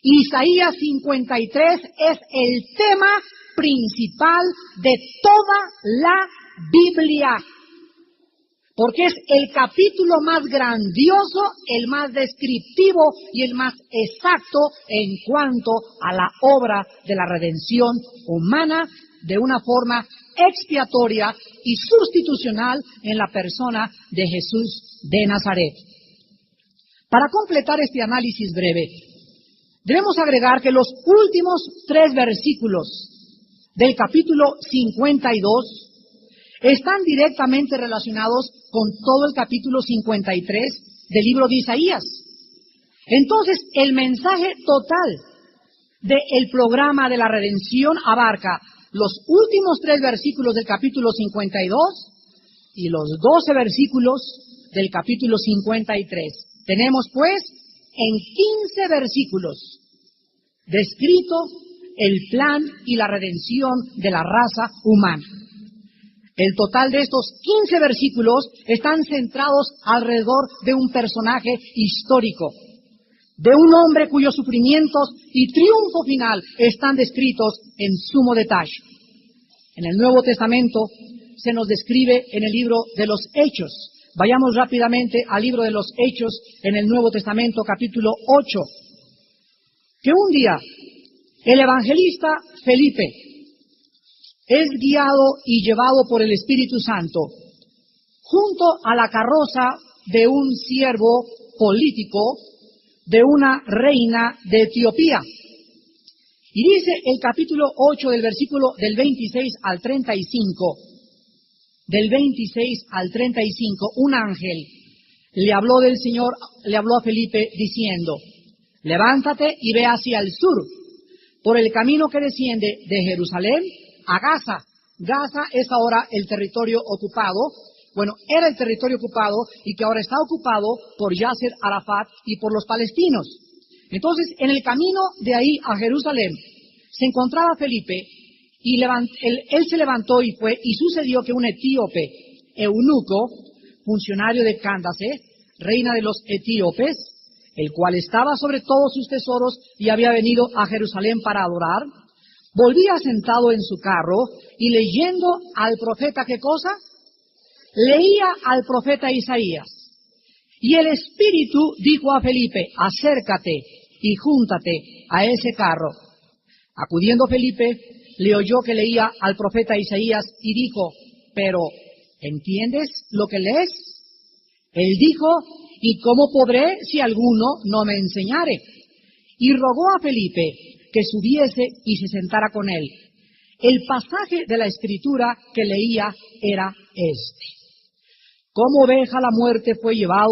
Isaías 53 es el tema principal de toda la Biblia, porque es el capítulo más grandioso, el más descriptivo y el más exacto en cuanto a la obra de la redención humana de una forma expiatoria y sustitucional en la persona de Jesús de Nazaret. Para completar este análisis breve, debemos agregar que los últimos 3 versículos del capítulo 52 están directamente relacionados con todo el capítulo 53 del libro de Isaías. Entonces, el mensaje total del programa de la redención abarca los últimos 3 versículos del capítulo 52 y los 12 versículos del capítulo 53. Tenemos, pues, en 15 versículos descrito el plan y la redención de la raza humana. El total de estos 15 versículos están centrados alrededor de un personaje histórico, de un hombre cuyos sufrimientos y triunfo final están descritos en sumo detalle. En el Nuevo Testamento se nos describe en el libro de los Hechos. Vayamos rápidamente al libro de los Hechos en el Nuevo Testamento, capítulo 8, que un día el evangelista Felipe es guiado y llevado por el Espíritu Santo junto a la carroza de un siervo político de una reina de Etiopía. Y dice el capítulo 8 del versículo del 26 al 35, del 26 al 35, un ángel le habló del Señor, le habló a Felipe diciendo: levántate y ve hacia el sur, por el camino que desciende de Jerusalén a Gaza. Gaza es ahora el territorio ocupado. Bueno, era el territorio ocupado y que ahora está ocupado por Yasser Arafat y por los palestinos. Entonces, en el camino de ahí a Jerusalén se encontraba Felipe y él se levantó y fue, y sucedió que un etíope, eunuco, funcionario de Cándace, reina de los etíopes, el cual estaba sobre todos sus tesoros y había venido a Jerusalén para adorar, volvía sentado en su carro y leyendo al profeta, ¿qué cosa? Leía al profeta Isaías. Y el Espíritu dijo a Felipe: acércate y júntate a ese carro. Acudiendo Felipe, le oyó que leía al profeta Isaías y dijo: pero, ¿entiendes lo que lees? Él dijo: ¿y cómo podré si alguno no me enseñare? Y rogó a Felipe que subiese y se sentara con él. El pasaje de la Escritura que leía era este: como oveja la muerte fue llevado,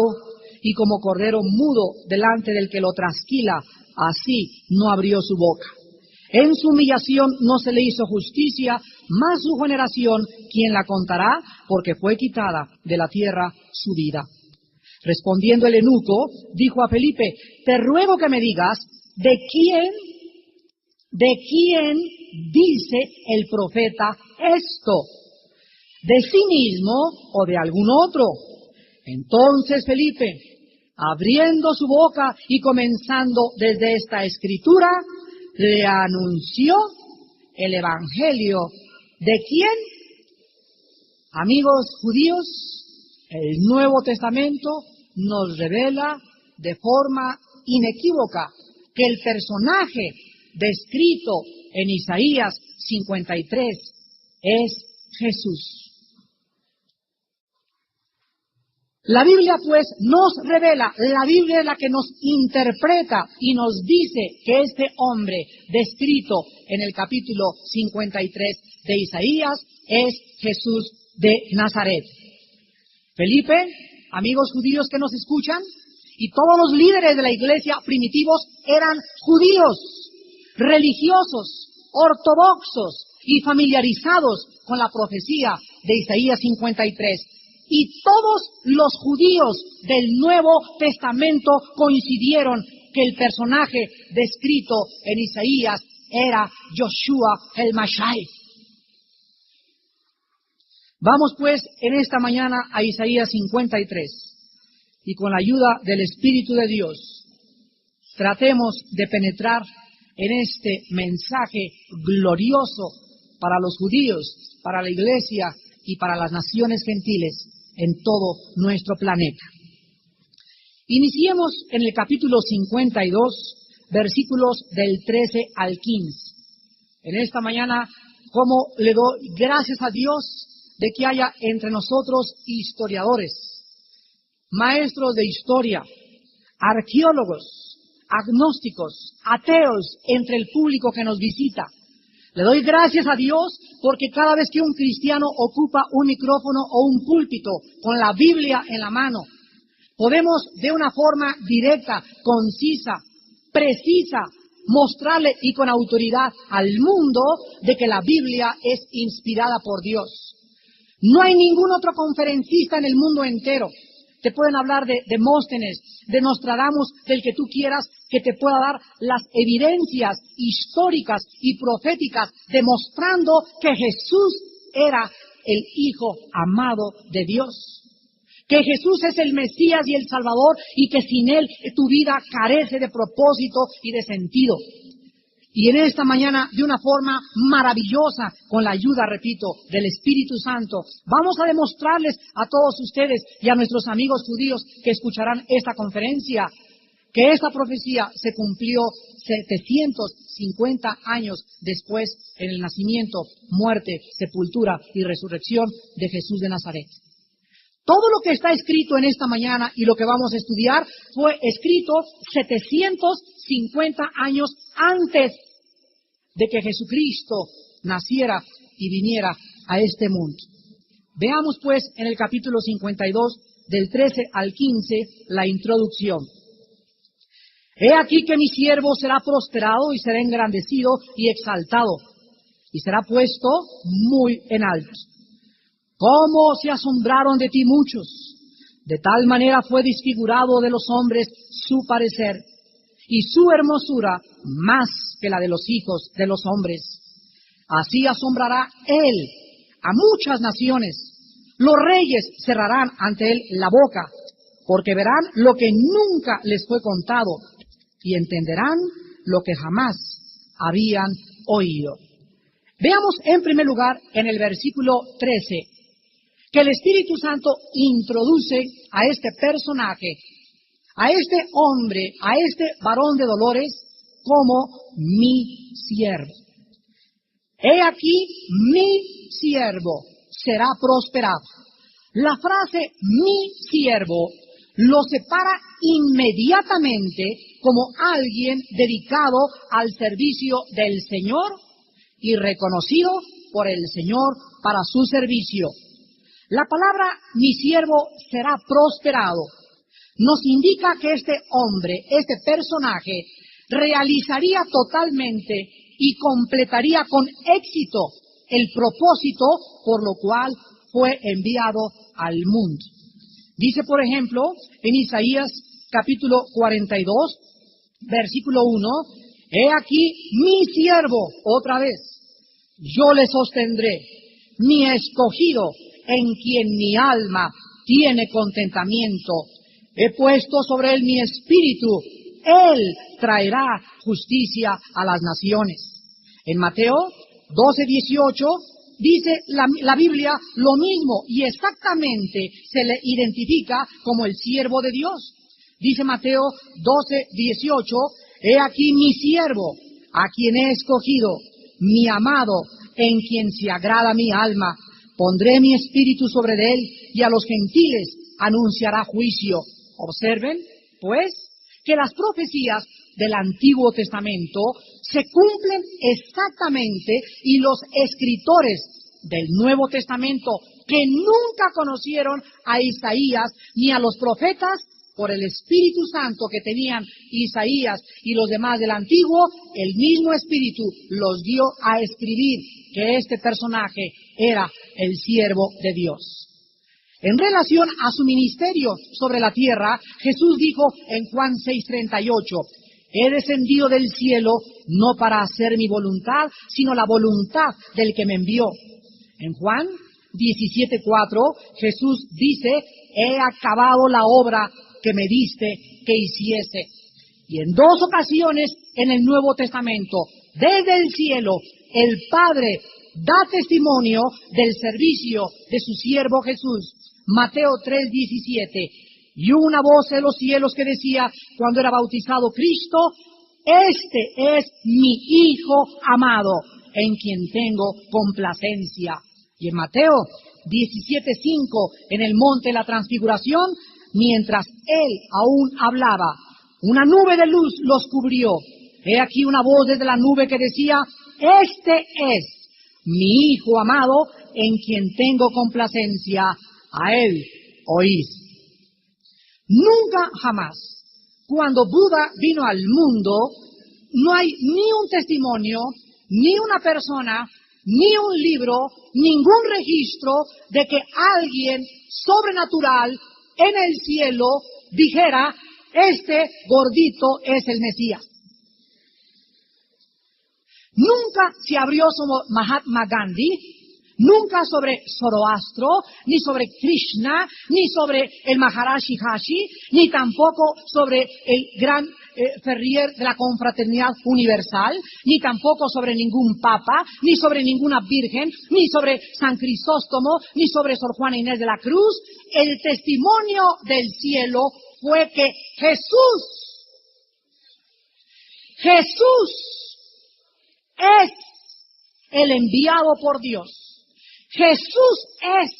y como cordero mudo delante del que lo trasquila, así no abrió su boca. En su humillación no se le hizo justicia, mas su generación, ¿quién la contará? Porque fue quitada de la tierra su vida. Respondiendo el eunuco, dijo a Felipe: te ruego que me digas, ¿de quién dice el profeta esto? ¿De sí mismo o de algún otro? Entonces Felipe, abriendo su boca y comenzando desde esta escritura, le anunció el evangelio. ¿De quién? Amigos judíos, el Nuevo Testamento nos revela de forma inequívoca que el personaje descrito en Isaías 53 es Jesús. La Biblia, pues, nos revela, la Biblia es la que nos interpreta y nos dice que este hombre descrito en el capítulo 53 de Isaías es Jesús de Nazaret. Felipe, amigos judíos que nos escuchan, y todos los líderes de la iglesia primitivos eran judíos, religiosos, ortodoxos y familiarizados con la profecía de Isaías 53. Y todos los judíos del Nuevo Testamento coincidieron que el personaje descrito en Isaías era Yoshua el Mashiach. Vamos pues en esta mañana a Isaías 53 y con la ayuda del Espíritu de Dios tratemos de penetrar en este mensaje glorioso para los judíos, para la iglesia y para las naciones gentiles en todo nuestro planeta. Iniciemos en el capítulo 52, versículos del 13 al 15. En esta mañana, como le doy gracias a Dios de que haya entre nosotros historiadores, maestros de historia, arqueólogos, agnósticos, ateos entre el público que nos visita. Le doy gracias a Dios porque cada vez que un cristiano ocupa un micrófono o un púlpito con la Biblia en la mano, podemos de una forma directa, concisa, precisa, mostrarle y con autoridad al mundo de que la Biblia es inspirada por Dios. No hay ningún otro conferencista en el mundo entero. Te pueden hablar de Demóstenes, de Nostradamus, del que tú quieras, que te pueda dar las evidencias históricas y proféticas demostrando que Jesús era el Hijo amado de Dios. Que Jesús es el Mesías y el Salvador y que sin Él tu vida carece de propósito y de sentido. Y en esta mañana, de una forma maravillosa, con la ayuda, repito, del Espíritu Santo, vamos a demostrarles a todos ustedes y a nuestros amigos judíos que escucharán esta conferencia, que esta profecía se cumplió 750 años después en el nacimiento, muerte, sepultura y resurrección de Jesús de Nazaret. Todo lo que está escrito en esta mañana y lo que vamos a estudiar fue escrito 750 años antes de que Jesucristo naciera y viniera a este mundo. Veamos pues en el capítulo 52, del 13 al 15, la introducción. He aquí que mi siervo será prosperado y será engrandecido y exaltado, y será puesto muy en alto. ¿Cómo se asombraron de ti muchos? De tal manera fue desfigurado de los hombres su parecer, y su hermosura más que la de los hijos de los hombres. Así asombrará él a muchas naciones. Los reyes cerrarán ante él la boca, porque verán lo que nunca les fue contado, y entenderán lo que jamás habían oído. Veamos en primer lugar en el versículo 13, que el Espíritu Santo introduce a este personaje, a este hombre, a este varón de dolores, como mi siervo. He aquí, mi siervo será prosperado. La frase mi siervo lo separa inmediatamente como alguien dedicado al servicio del Señor y reconocido por el Señor para su servicio. La palabra mi siervo será prosperado nos indica que este hombre, este personaje, realizaría totalmente y completaría con éxito el propósito por lo cual fue enviado al mundo. Dice, por ejemplo, en Isaías capítulo 42, versículo 1, he aquí mi siervo, otra vez, yo le sostendré, mi escogido, en quien mi alma tiene contentamiento. He puesto sobre él mi espíritu, él traerá justicia a las naciones. En Mateo 12:18 dice la Biblia lo mismo y exactamente se le identifica como el siervo de Dios. Dice Mateo 12:18, he aquí mi siervo, a quien he escogido, mi amado, en quien se agrada mi alma. Pondré mi espíritu sobre él y a los gentiles anunciará juicio. Observen, pues, que las profecías del Antiguo Testamento se cumplen exactamente y los escritores del Nuevo Testamento que nunca conocieron a Isaías ni a los profetas por el Espíritu Santo que tenían Isaías y los demás del Antiguo, el mismo Espíritu los dio a escribir que este personaje era el siervo de Dios. En relación a su ministerio sobre la tierra, Jesús dijo en Juan 6:38, he descendido del cielo no para hacer mi voluntad, sino la voluntad del que me envió. En Juan 17:4, Jesús dice, he acabado la obra que me diste que hiciese. Y en dos ocasiones en el Nuevo Testamento, desde el cielo, el Padre da testimonio del servicio de su siervo Jesús. Mateo 3:17. Y hubo una voz de los cielos que decía, cuando era bautizado Cristo, este es mi Hijo amado, en quien tengo complacencia. Y en Mateo 17:5, en el monte de la transfiguración, mientras él aún hablaba, una nube de luz los cubrió. He aquí una voz desde la nube que decía, este es mi Hijo amado, en quien tengo complacencia, a él oíd. Nunca jamás, cuando Buda vino al mundo, no hay ni un testimonio, ni una persona, ni un libro, ningún registro de que alguien sobrenatural en el cielo dijera, este gordito es el Mesías. Nunca se abrió sobre Mahatma Gandhi, nunca sobre Zoroastro, ni sobre Krishna, ni sobre el Maharaji Hashi, ni tampoco sobre el gran Ferrier de la Confraternidad Universal, ni tampoco sobre ningún papa, ni sobre ninguna virgen, ni sobre San Crisóstomo, ni sobre Sor Juana Inés de la Cruz. El testimonio del cielo fue que Jesús es el enviado por Dios. Jesús es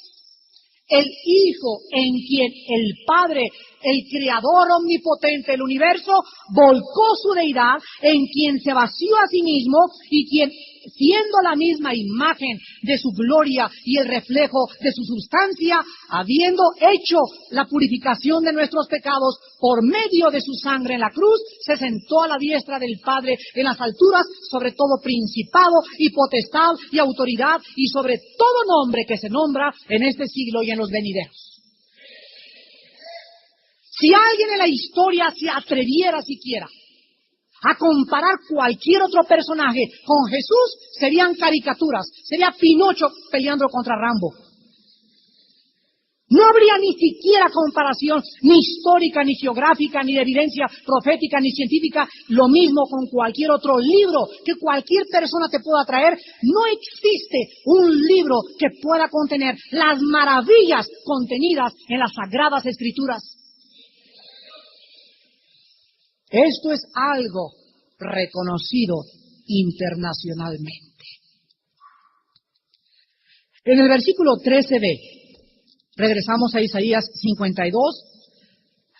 el Hijo en quien el Padre, el Creador omnipotente del universo, volcó su deidad, en quien se vació a sí mismo y quien, siendo la misma imagen de su gloria y el reflejo de su sustancia, habiendo hecho la purificación de nuestros pecados por medio de su sangre en la cruz, se sentó a la diestra del Padre en las alturas, sobre todo principado y potestad y autoridad y sobre todo nombre que se nombra en este siglo y en los venideros. Si alguien en la historia se atreviera siquiera a comparar cualquier otro personaje con Jesús, serían caricaturas, sería Pinocho peleando contra Rambo. No habría ni siquiera comparación, ni histórica, ni geográfica, ni de evidencia profética, ni científica, lo mismo con cualquier otro libro que cualquier persona te pueda traer. No existe un libro que pueda contener las maravillas contenidas en las Sagradas Escrituras. Esto es algo reconocido internacionalmente. En el versículo 13b, regresamos a Isaías 52,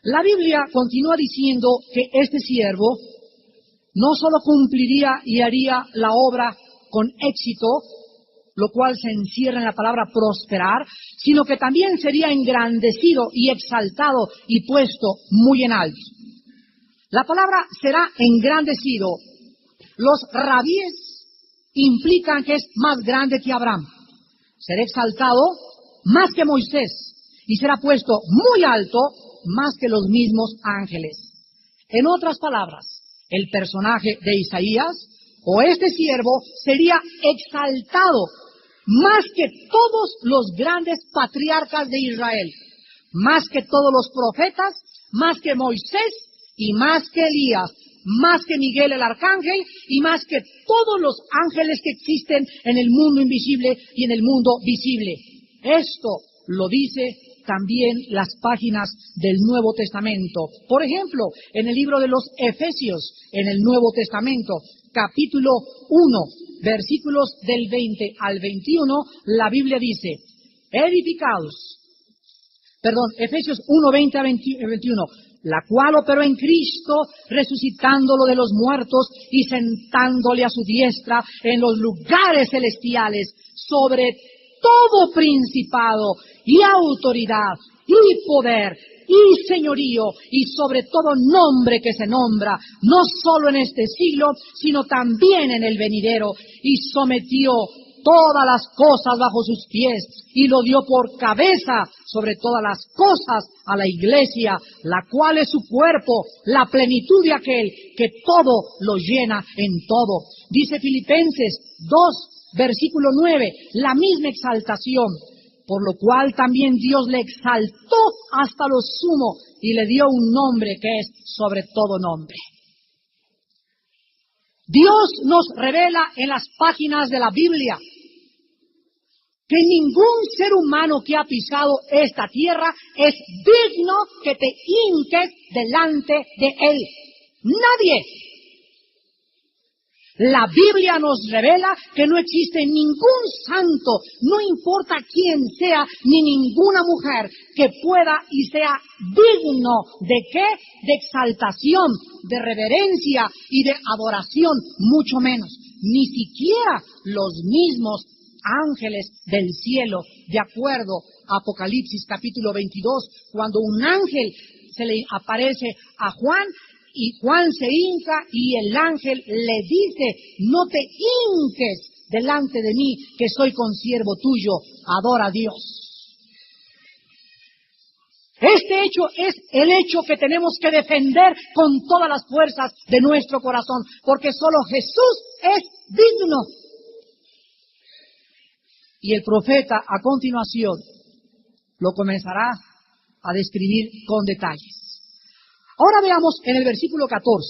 la Biblia continúa diciendo que este siervo no solo cumpliría y haría la obra con éxito, lo cual se encierra en la palabra prosperar, sino que también sería engrandecido y exaltado y puesto muy en alto. La palabra será engrandecido. Los rabíes implican que es más grande que Abraham. Será exaltado más que Moisés y será puesto muy alto más que los mismos ángeles. En otras palabras, el personaje de Isaías o este siervo sería exaltado más que todos los grandes patriarcas de Israel, más que todos los profetas, más que Moisés y más que Elías, más que Miguel el arcángel y más que todos los ángeles que existen en el mundo invisible y en el mundo visible. Esto lo dice también las páginas del Nuevo Testamento. Por ejemplo, en el libro de los Efesios, en el Nuevo Testamento, capítulo 1, versículos del 20 al 21, la Biblia dice, Efesios 1, 20 a 21, la cual operó en Cristo, resucitándolo de los muertos y sentándole a su diestra en los lugares celestiales, sobre todo principado y autoridad y poder y señorío y sobre todo nombre que se nombra, no solo en este siglo, sino también en el venidero, y sometió todas las cosas bajo sus pies y lo dio por cabeza sobre todas las cosas a la iglesia, la cual es su cuerpo, la plenitud de aquel que todo lo llena en todo. Dice Filipenses 2, versículo 9, la misma exaltación, por lo cual también Dios le exaltó hasta lo sumo y le dio un nombre que es sobre todo nombre. Dios nos revela en las páginas de la Biblia que ningún ser humano que ha pisado esta tierra es digno que te hinques delante de Él. Nadie. La Biblia nos revela que no existe ningún santo, no importa quién sea, ni ninguna mujer que pueda y sea digno ¿de qué? De exaltación, de reverencia y de adoración, mucho menos. Ni siquiera los mismos ángeles del cielo, de acuerdo a Apocalipsis capítulo 22, cuando un ángel se le aparece a Juan, y Juan se hinca y el ángel le dice, no te hinques delante de mí, que soy consiervo tuyo, adora a Dios. Este hecho es el hecho que tenemos que defender con todas las fuerzas de nuestro corazón, porque solo Jesús es digno. Y el profeta a continuación lo comenzará a describir con detalles. Ahora veamos en el versículo 14,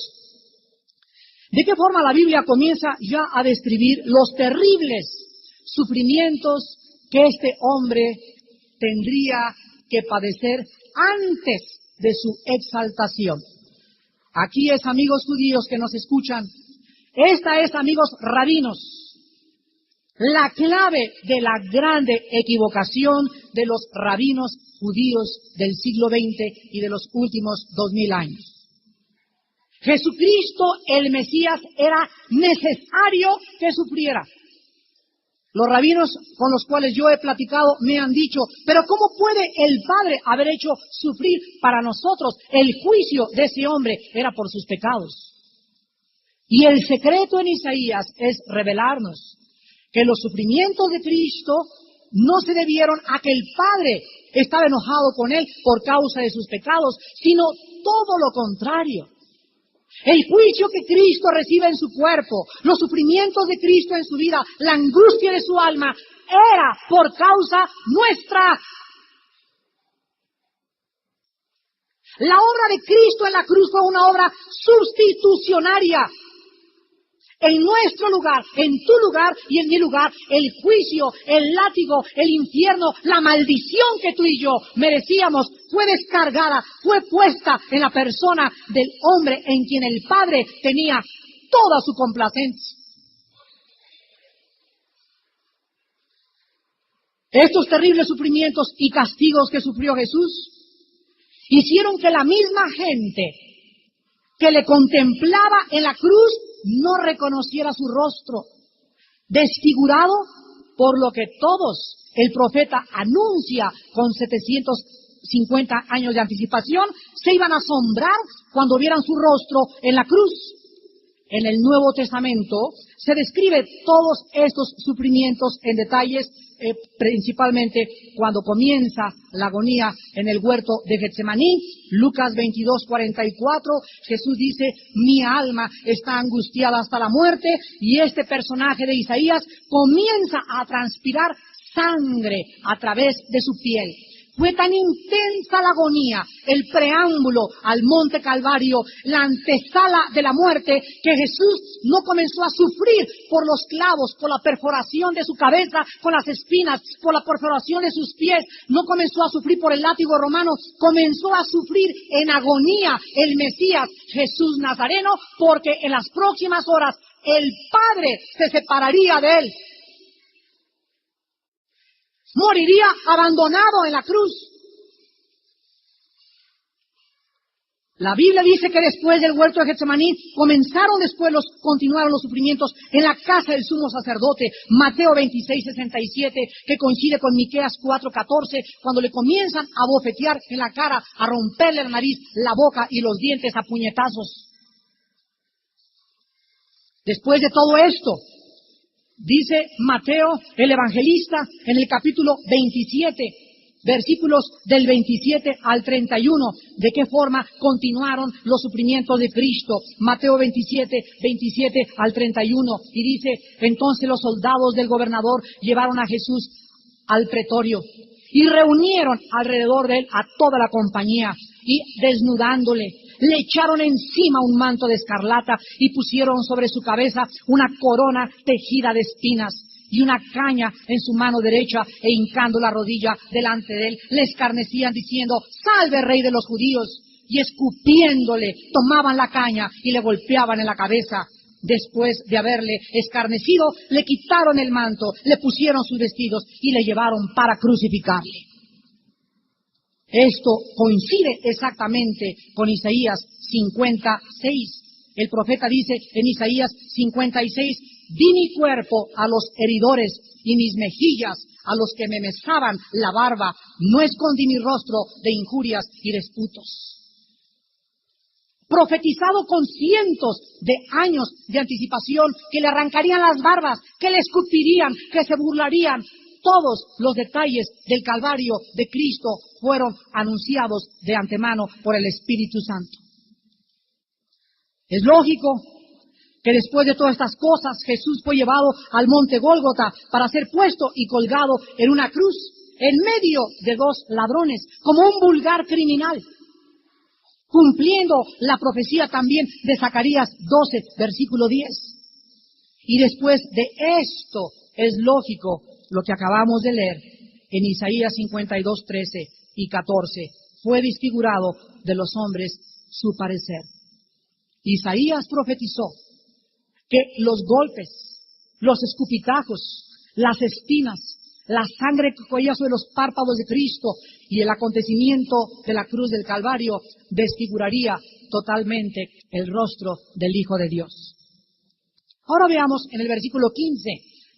de qué forma la Biblia comienza ya a describir los terribles sufrimientos que este hombre tendría que padecer antes de su exaltación. Aquí es, amigos judíos que nos escuchan, esta es, amigos rabinos, la clave de la grande equivocación de los rabinos judíos del siglo XX y de los últimos 2000 años. Jesucristo, el Mesías, era necesario que sufriera. Los rabinos con los cuales yo he platicado me han dicho, pero ¿cómo puede el Padre haber hecho sufrir para nosotros? El juicio de ese hombre era por sus pecados. Y el secreto en Isaías es revelarnos que los sufrimientos de Cristo no se debieron a que el Padre estaba enojado con Él por causa de sus pecados, sino todo lo contrario. El juicio que Cristo recibe en su cuerpo, los sufrimientos de Cristo en su vida, la angustia de su alma, era por causa nuestra. La obra de Cristo en la cruz fue una obra sustitucionaria. En nuestro lugar, en tu lugar y en mi lugar, el juicio, el látigo, el infierno, la maldición que tú y yo merecíamos fue descargada, fue puesta en la persona del hombre en quien el Padre tenía toda su complacencia. Estos terribles sufrimientos y castigos que sufrió Jesús hicieron que la misma gente que le contemplaba en la cruz no reconociera su rostro, desfigurado por lo que todos el profeta anuncia con 750 años de anticipación, se iban a asombrar cuando vieran su rostro en la cruz. En el Nuevo Testamento se describe todos estos sufrimientos en detalles, principalmente cuando comienza la agonía en el huerto de Getsemaní. Lucas 22:44, Jesús dice, mi alma está angustiada hasta la muerte, y este personaje de Isaías comienza a transpirar sangre a través de su piel. Fue tan intensa la agonía, el preámbulo al monte Calvario, la antesala de la muerte, que Jesús no comenzó a sufrir por los clavos, por la perforación de su cabeza, con las espinas, por la perforación de sus pies, no comenzó a sufrir por el látigo romano, comenzó a sufrir en agonía el Mesías, Jesús Nazareno, porque en las próximas horas el Padre se separaría de él. Moriría abandonado en la cruz. La Biblia dice que después del huerto de Getsemaní continuaron los sufrimientos en la casa del sumo sacerdote. Mateo 26:67, que coincide con Miqueas 4:14, cuando le comienzan a bofetear en la cara, a romperle la nariz, la boca y los dientes a puñetazos. Después de todo esto, dice Mateo, el evangelista, en el capítulo 27, versículos del 27 al 31, de qué forma continuaron los sufrimientos de Cristo. Mateo 27 al 31, y dice, entonces los soldados del gobernador llevaron a Jesús al pretorio y reunieron alrededor de él a toda la compañía, y desnudándole, le echaron encima un manto de escarlata y pusieron sobre su cabeza una corona tejida de espinas y una caña en su mano derecha, e hincando la rodilla delante de él, le escarnecían diciendo: «Salve, Rey de los judíos», y escupiéndole tomaban la caña y le golpeaban en la cabeza. Después de haberle escarnecido, le quitaron el manto, le pusieron sus vestidos y le llevaron para crucificarle. Esto coincide exactamente con Isaías 56. El profeta dice en Isaías 56: «Di mi cuerpo a los heridores y mis mejillas a los que me mesaban la barba. No escondí mi rostro de injurias y disputos». Profetizado con cientos de años de anticipación, que le arrancarían las barbas, que le escupirían, que se burlarían. Todos los detalles del Calvario de Cristo fueron anunciados de antemano por el Espíritu Santo. Es lógico que después de todas estas cosas, Jesús fue llevado al monte Gólgota para ser puesto y colgado en una cruz, en medio de dos ladrones, como un vulgar criminal, cumpliendo la profecía también de Zacarías 12, versículo 10. Y después de esto, es lógico lo que acabamos de leer en Isaías 52, 13 y 14. Fue desfigurado de los hombres su parecer. Isaías profetizó que los golpes, los escupitajos, las espinas, la sangre que corría sobre los párpados de Cristo y el acontecimiento de la cruz del Calvario desfiguraría totalmente el rostro del Hijo de Dios. Ahora veamos en el versículo 15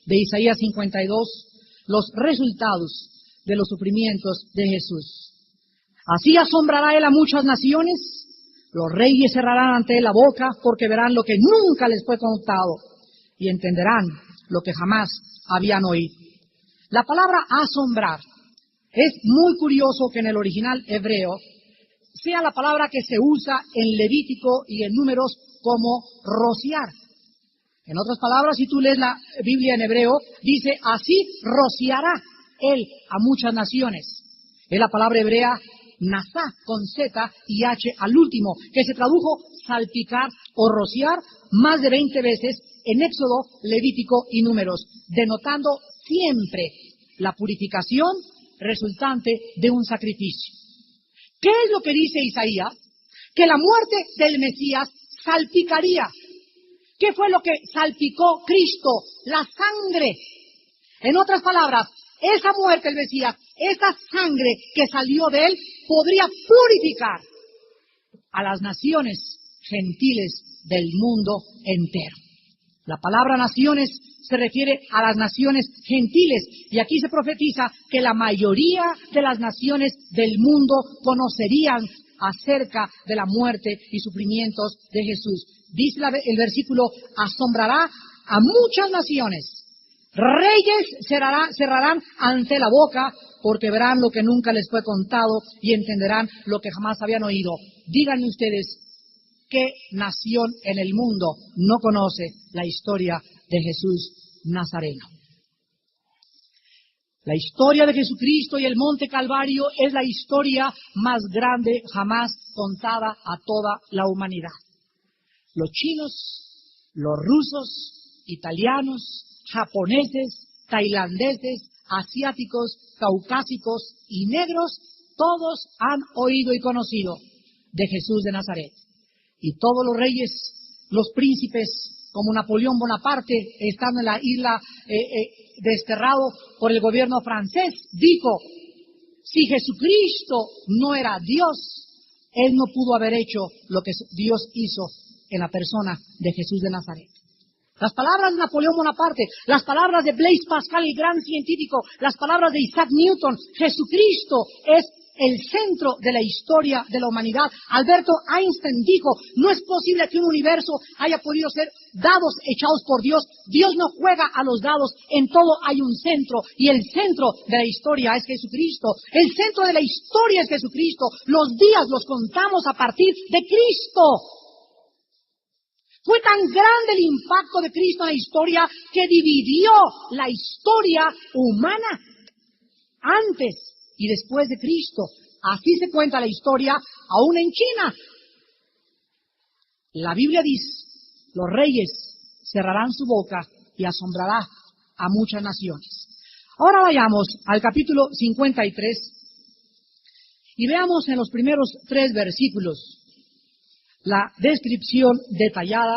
de Isaías 52 los resultados de los sufrimientos de Jesús. Así asombrará él a muchas naciones. Los reyes cerrarán ante él la boca, porque verán lo que nunca les fue contado y entenderán lo que jamás habían oído. La palabra asombrar es muy curioso que en el original hebreo sea la palabra que se usa en Levítico y en Números como rociar. En otras palabras, si tú lees la Biblia en hebreo, dice: así rociará él a muchas naciones. Es la palabra hebrea nazá, con Z y H al último, que se tradujo salpicar o rociar más de 20 veces en Éxodo, Levítico y Números, denotando siempre la purificación resultante de un sacrificio. ¿Qué es lo que dice Isaías? Que la muerte del Mesías salpicaría. ¿Qué fue lo que salpicó Cristo? La sangre. En otras palabras, esa muerte del Mesías, esa sangre que salió de él, podría purificar a las naciones gentiles del mundo entero. La palabra naciones se refiere a las naciones gentiles, y aquí se profetiza que la mayoría de las naciones del mundo conocerían acerca de la muerte y sufrimientos de Jesús. Dice el versículo: asombrará a muchas naciones. Reyes cerrarán ante la boca, porque verán lo que nunca les fue contado y entenderán lo que jamás habían oído. Díganme ustedes, ¿qué nación en el mundo no conoce la historia de Jesús Nazareno? La historia de Jesucristo y el Monte Calvario es la historia más grande jamás contada a toda la humanidad. Los chinos, los rusos, italianos, japoneses, tailandeses, asiáticos, caucásicos y negros, todos han oído y conocido de Jesús de Nazaret. Y todos los reyes, los príncipes, como Napoleón Bonaparte, estando en la isla desterrado por el gobierno francés, dijo: si Jesucristo no era Dios, Él no pudo haber hecho lo que Dios hizo en la persona de Jesús de Nazaret. Las palabras de Napoleón Bonaparte, las palabras de Blaise Pascal, el gran científico, las palabras de Isaac Newton: Jesucristo es el centro de la historia de la humanidad. Albert Einstein dijo: no es posible que un universo haya podido ser dados echados por Dios. Dios no juega a los dados, en todo hay un centro, y el centro de la historia es Jesucristo. El centro de la historia es Jesucristo. Los días los contamos a partir de Cristo. Fue tan grande el impacto de Cristo en la historia que dividió la historia humana antes y después de Cristo. Así se cuenta la historia aún en China. La Biblia dice, los reyes cerrarán su boca y asombrará a muchas naciones. Ahora vayamos al capítulo 53 y veamos en los primeros 3 versículos la descripción detallada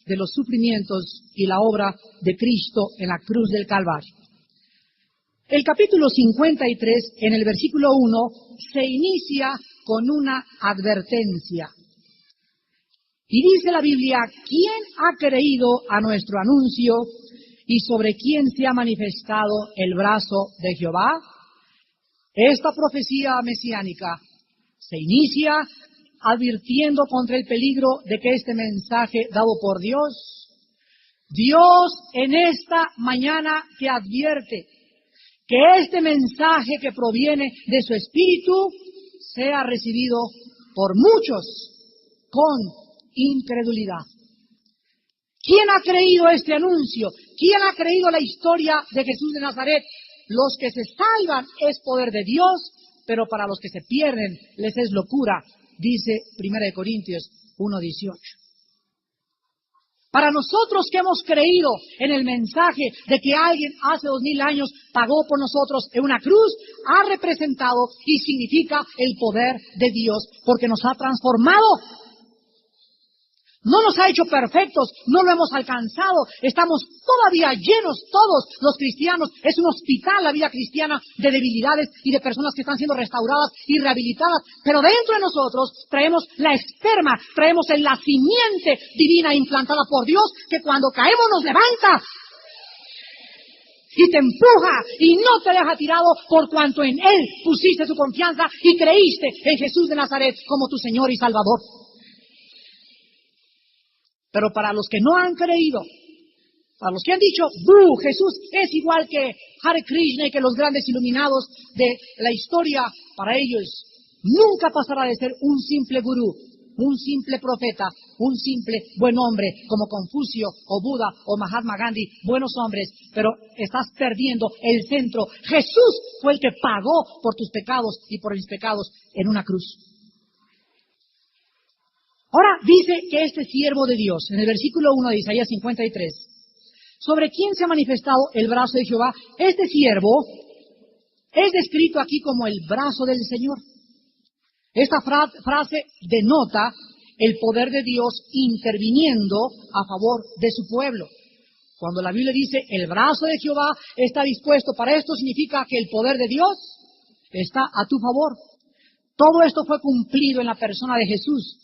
de los sufrimientos y la obra de Cristo en la cruz del Calvario. El capítulo 53, en el versículo 1, se inicia con una advertencia. Y dice la Biblia, ¿quién ha creído a nuestro anuncio y sobre quién se ha manifestado el brazo de Jehová? Esta profecía mesiánica se inicia advirtiendo contra el peligro de que este mensaje dado por Dios en esta mañana te advierte que este mensaje que proviene de su Espíritu sea recibido por muchos con incredulidad. ¿Quién ha creído este anuncio? ¿Quién ha creído la historia de Jesús de Nazaret? Los que se salvan es poder de Dios, pero para los que se pierden les es locura, dice 1 Corintios 1:18. Para nosotros que hemos creído en el mensaje de que alguien hace 2000 años pagó por nosotros en una cruz, ha representado y significa el poder de Dios, porque nos ha transformado. No nos ha hecho perfectos, no lo hemos alcanzado, estamos todavía llenos todos los cristianos. Es un hospital la vida cristiana de debilidades y de personas que están siendo restauradas y rehabilitadas. Pero dentro de nosotros traemos la esperma, traemos la simiente divina implantada por Dios, que cuando caemos nos levanta y te empuja y no te deja tirado, por cuanto en Él pusiste tu confianza y creíste en Jesús de Nazaret como tu Señor y Salvador. Pero para los que no han creído, para los que han dicho, ¡buh! Jesús es igual que Hare Krishna y que los grandes iluminados de la historia, para ellos nunca pasará de ser un simple gurú, un simple profeta, un simple buen hombre, como Confucio o Buda o Mahatma Gandhi, buenos hombres, pero estás perdiendo el centro. Jesús fue el que pagó por tus pecados y por mis pecados en una cruz. Ahora dice que este siervo de Dios, en el versículo 1 de Isaías 53, sobre quién se ha manifestado el brazo de Jehová, este siervo es descrito aquí como el brazo del Señor. Esta frase denota el poder de Dios interviniendo a favor de su pueblo. Cuando la Biblia dice el brazo de Jehová está dispuesto para esto, significa que el poder de Dios está a tu favor. Todo esto fue cumplido en la persona de Jesús,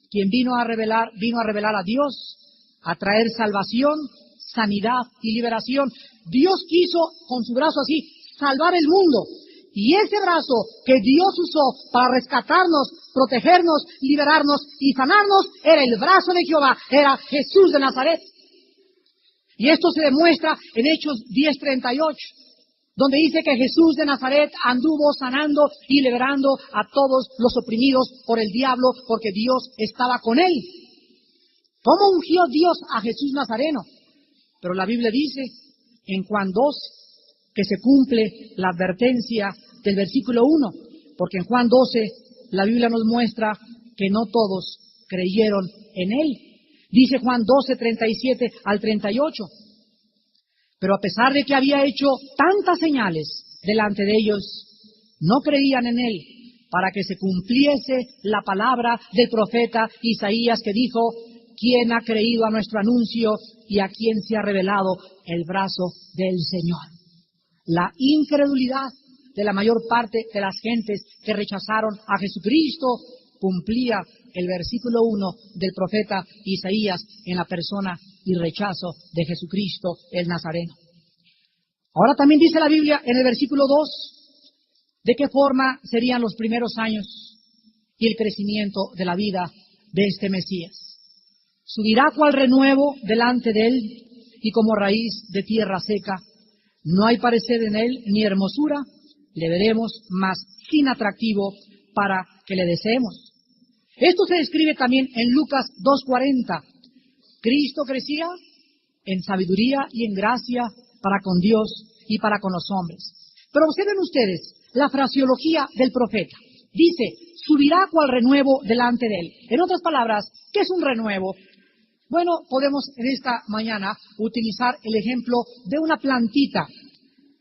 quien vino a revelar a Dios, a traer salvación, sanidad y liberación. Dios quiso, con su brazo así, salvar el mundo. Y ese brazo que Dios usó para rescatarnos, protegernos, liberarnos y sanarnos, era el brazo de Jehová, era Jesús de Nazaret. Y esto se demuestra en Hechos 10:38. Donde dice que Jesús de Nazaret anduvo sanando y liberando a todos los oprimidos por el diablo, porque Dios estaba con él. ¿Cómo ungió Dios a Jesús Nazareno? Pero la Biblia dice, en Juan 2, que se cumple la advertencia del versículo 1, porque en Juan 12 la Biblia nos muestra que no todos creyeron en él. Dice Juan 12:37 al 38. Pero a pesar de que había hecho tantas señales delante de ellos, no creían en él, para que se cumpliese la palabra del profeta Isaías, que dijo, ¿quién ha creído a nuestro anuncio y a quién se ha revelado el brazo del Señor? La incredulidad de la mayor parte de las gentes que rechazaron a Jesucristo cumplía el versículo 1 del profeta Isaías en la persona y rechazo de Jesucristo el Nazareno. Ahora también dice la Biblia en el versículo 2 de qué forma serían los primeros años y el crecimiento de la vida de este Mesías. Subirá cual renuevo delante de él y como raíz de tierra seca. No hay parecer en él ni hermosura, le veremos, mas sin atractivo para que le deseemos. Esto se describe también en Lucas 2:40. Cristo crecía en sabiduría y en gracia para con Dios y para con los hombres. Pero observen ustedes la fraseología del profeta. Dice, subirá cual renuevo delante de él. En otras palabras, ¿qué es un renuevo? Bueno, podemos en esta mañana utilizar el ejemplo de una plantita.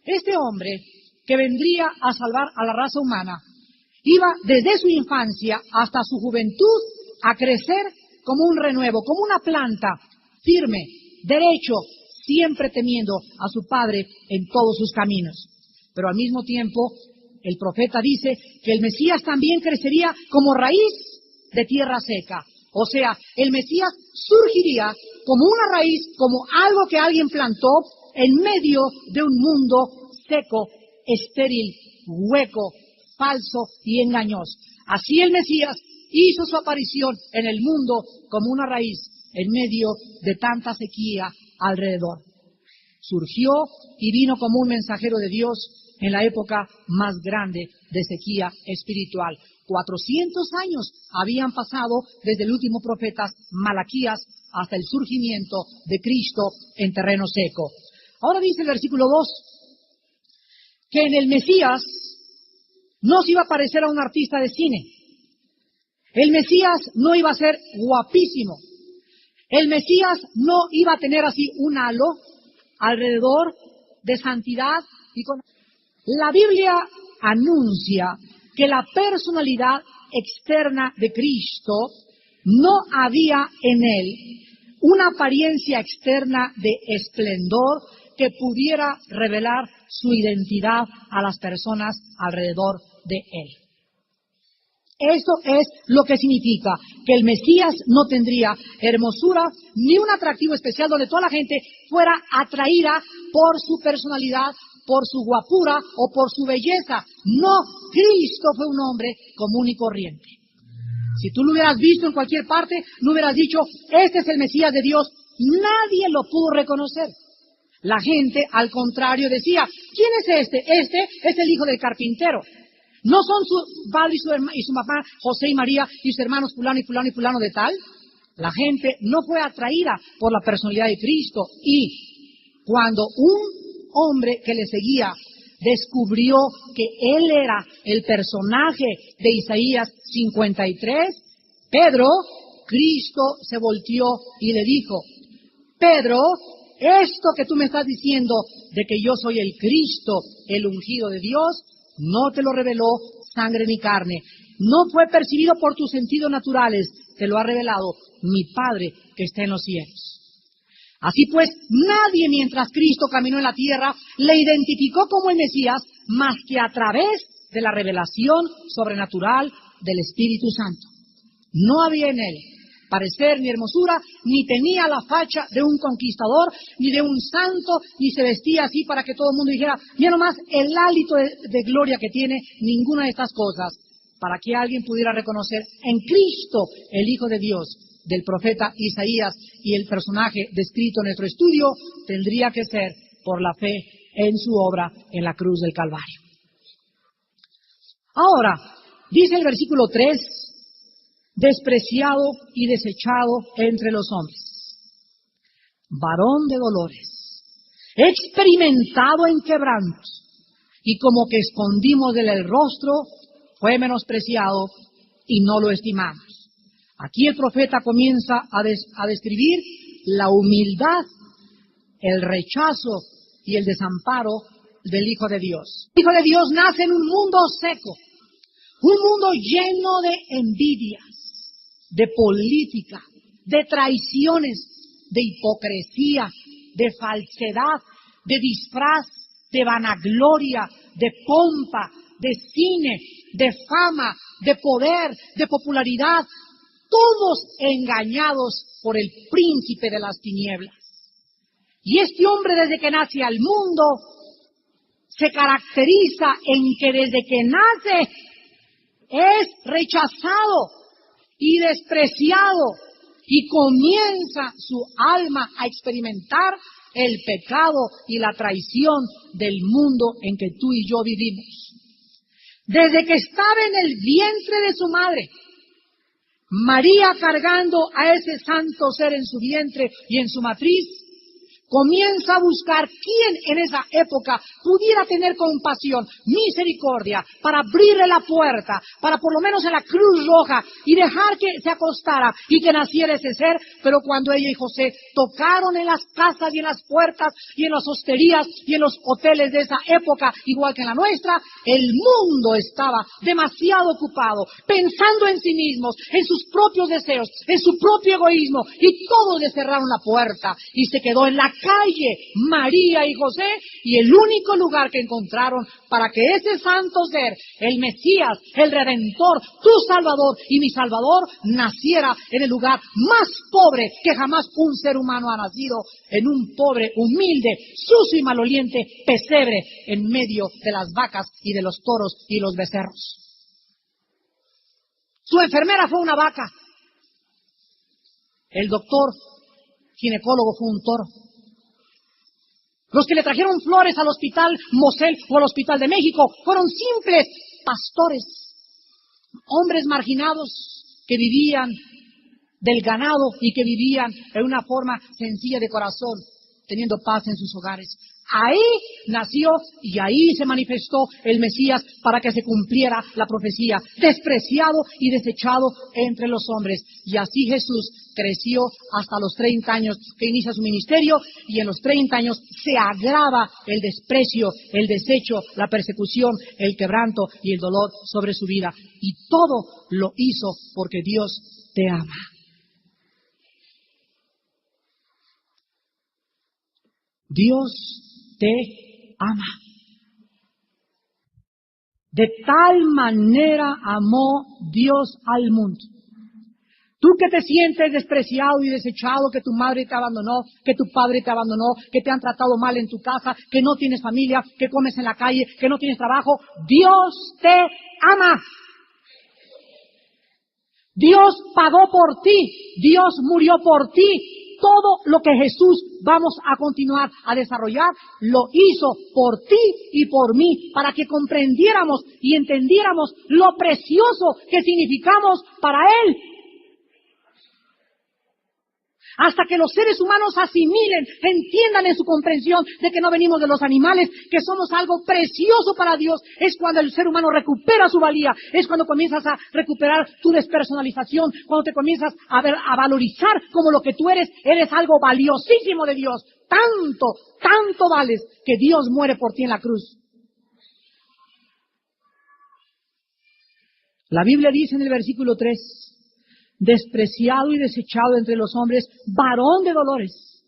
Este hombre que vendría a salvar a la raza humana iba desde su infancia hasta su juventud a crecer como un renuevo, como una planta firme, derecho, siempre temiendo a su Padre en todos sus caminos. Pero al mismo tiempo, el profeta dice que el Mesías también crecería como raíz de tierra seca. O sea, el Mesías surgiría como una raíz, como algo que alguien plantó en medio de un mundo seco, estéril, hueco, falso y engañoso. Así el Mesías hizo su aparición en el mundo como una raíz en medio de tanta sequía alrededor. Surgió y vino como un mensajero de Dios en la época más grande de sequía espiritual. 400 años habían pasado desde el último profeta Malaquías hasta el surgimiento de Cristo en terreno seco. Ahora dice el versículo 2 que en el Mesías no se iba a parecer a un artista de cine. El Mesías no iba a ser guapísimo. El Mesías no iba a tener así un halo alrededor de santidad y con... La Biblia anuncia que la personalidad externa de Cristo no había en él una apariencia externa de esplendor que pudiera revelar su identidad a las personas alrededor de él. Esto es lo que significa que el Mesías no tendría hermosura ni un atractivo especial donde toda la gente fuera atraída por su personalidad, por su guapura o por su belleza. No, Cristo fue un hombre común y corriente. Si tú lo hubieras visto en cualquier parte, no hubieras dicho, este es el Mesías de Dios. Nadie lo pudo reconocer. La gente, al contrario, decía, ¿quién es este? Este es el hijo del carpintero. ¿No son su padre y su mamá, José y María, y sus hermanos fulano y fulano y fulano de tal? La gente no fue atraída por la personalidad de Cristo. Y cuando un hombre que le seguía descubrió que él era el personaje de Isaías 53, Pedro, Cristo se volteó y le dijo, Pedro, esto que tú me estás diciendo de que yo soy el Cristo, el ungido de Dios, no te lo reveló sangre ni carne, no fue percibido por tus sentidos naturales, te lo ha revelado mi Padre que está en los cielos. Así pues, nadie mientras Cristo caminó en la tierra le identificó como el Mesías más que a través de la revelación sobrenatural del Espíritu Santo. No había en él parecer ni hermosura, ni tenía la facha de un conquistador, ni de un santo, ni se vestía así para que todo el mundo dijera, mira nomás el hálito de gloria que tiene, ninguna de estas cosas, para que alguien pudiera reconocer en Cristo, el Hijo de Dios, del profeta Isaías y el personaje descrito en nuestro estudio, tendría que ser por la fe en su obra en la cruz del Calvario. Ahora, dice el versículo 3, despreciado y desechado entre los hombres, varón de dolores, experimentado en quebrantos, y como que escondimos de él el rostro, fue menospreciado y no lo estimamos. Aquí el profeta comienza a describir la humildad, el rechazo y el desamparo del Hijo de Dios. El Hijo de Dios nace en un mundo seco, un mundo lleno de envidias, de política, de traiciones, de hipocresía, de falsedad, de disfraz, de vanagloria, de pompa, de cine, de fama, de poder, de popularidad, todos engañados por el príncipe de las tinieblas. Y este hombre desde que nace al mundo se caracteriza en que desde que nace es rechazado y despreciado y comienza su alma a experimentar el pecado y la traición del mundo en que tú y yo vivimos. Desde que estaba en el vientre de su madre, María cargando a ese santo ser en su vientre y en su matriz, comienza a buscar quién en esa época pudiera tener compasión, misericordia, para abrirle la puerta, para por lo menos en la Cruz Roja y dejar que se acostara y que naciera ese ser. Pero cuando ella y José tocaron en las casas y en las puertas y en las hosterías y en los hoteles de esa época, igual que en la nuestra, el mundo estaba demasiado ocupado, pensando en sí mismos, en sus propios deseos, en su propio egoísmo, y todos le cerraron la puerta y se quedó en la calle María y José, y el único lugar que encontraron para que ese santo ser, el Mesías, el Redentor, tu Salvador y mi Salvador, naciera en el lugar más pobre que jamás un ser humano ha nacido, en un pobre, humilde, sucio y maloliente pesebre en medio de las vacas y de los toros y los becerros. Su enfermera fue una vaca. El doctor ginecólogo fue un toro. Los que le trajeron flores al hospital Mosel o al hospital de México fueron simples pastores, hombres marginados que vivían del ganado y que vivían en una forma sencilla de corazón, teniendo paz en sus hogares. Ahí nació y ahí se manifestó el Mesías para que se cumpliera la profecía, despreciado y desechado entre los hombres. Y así Jesús creció hasta los 30 años que inicia su ministerio, y en los 30 años se agrava el desprecio, el desecho, la persecución, el quebranto y el dolor sobre su vida. Y todo lo hizo porque Dios te ama. Dios te ama. De tal manera amó Dios al mundo. Tú que te sientes despreciado y desechado, que tu madre te abandonó, que tu padre te abandonó, que te han tratado mal en tu casa, que no tienes familia, que comes en la calle, que no tienes trabajo, Dios te ama. Dios pagó por ti, Dios murió por ti. Todo lo que Jesús vamos a continuar a desarrollar, lo hizo por ti y por mí, para que comprendiéramos y entendiéramos lo precioso que significamos para Él. Hasta que los seres humanos asimilen, entiendan en su comprensión de que no venimos de los animales, que somos algo precioso para Dios, es cuando el ser humano recupera su valía, es cuando comienzas a recuperar tu despersonalización, cuando te comienzas a valorizar como lo que tú eres algo valiosísimo de Dios. Tanto vales que Dios muere por ti en la cruz. La Biblia dice en el versículo 3, despreciado y desechado entre los hombres, varón de dolores,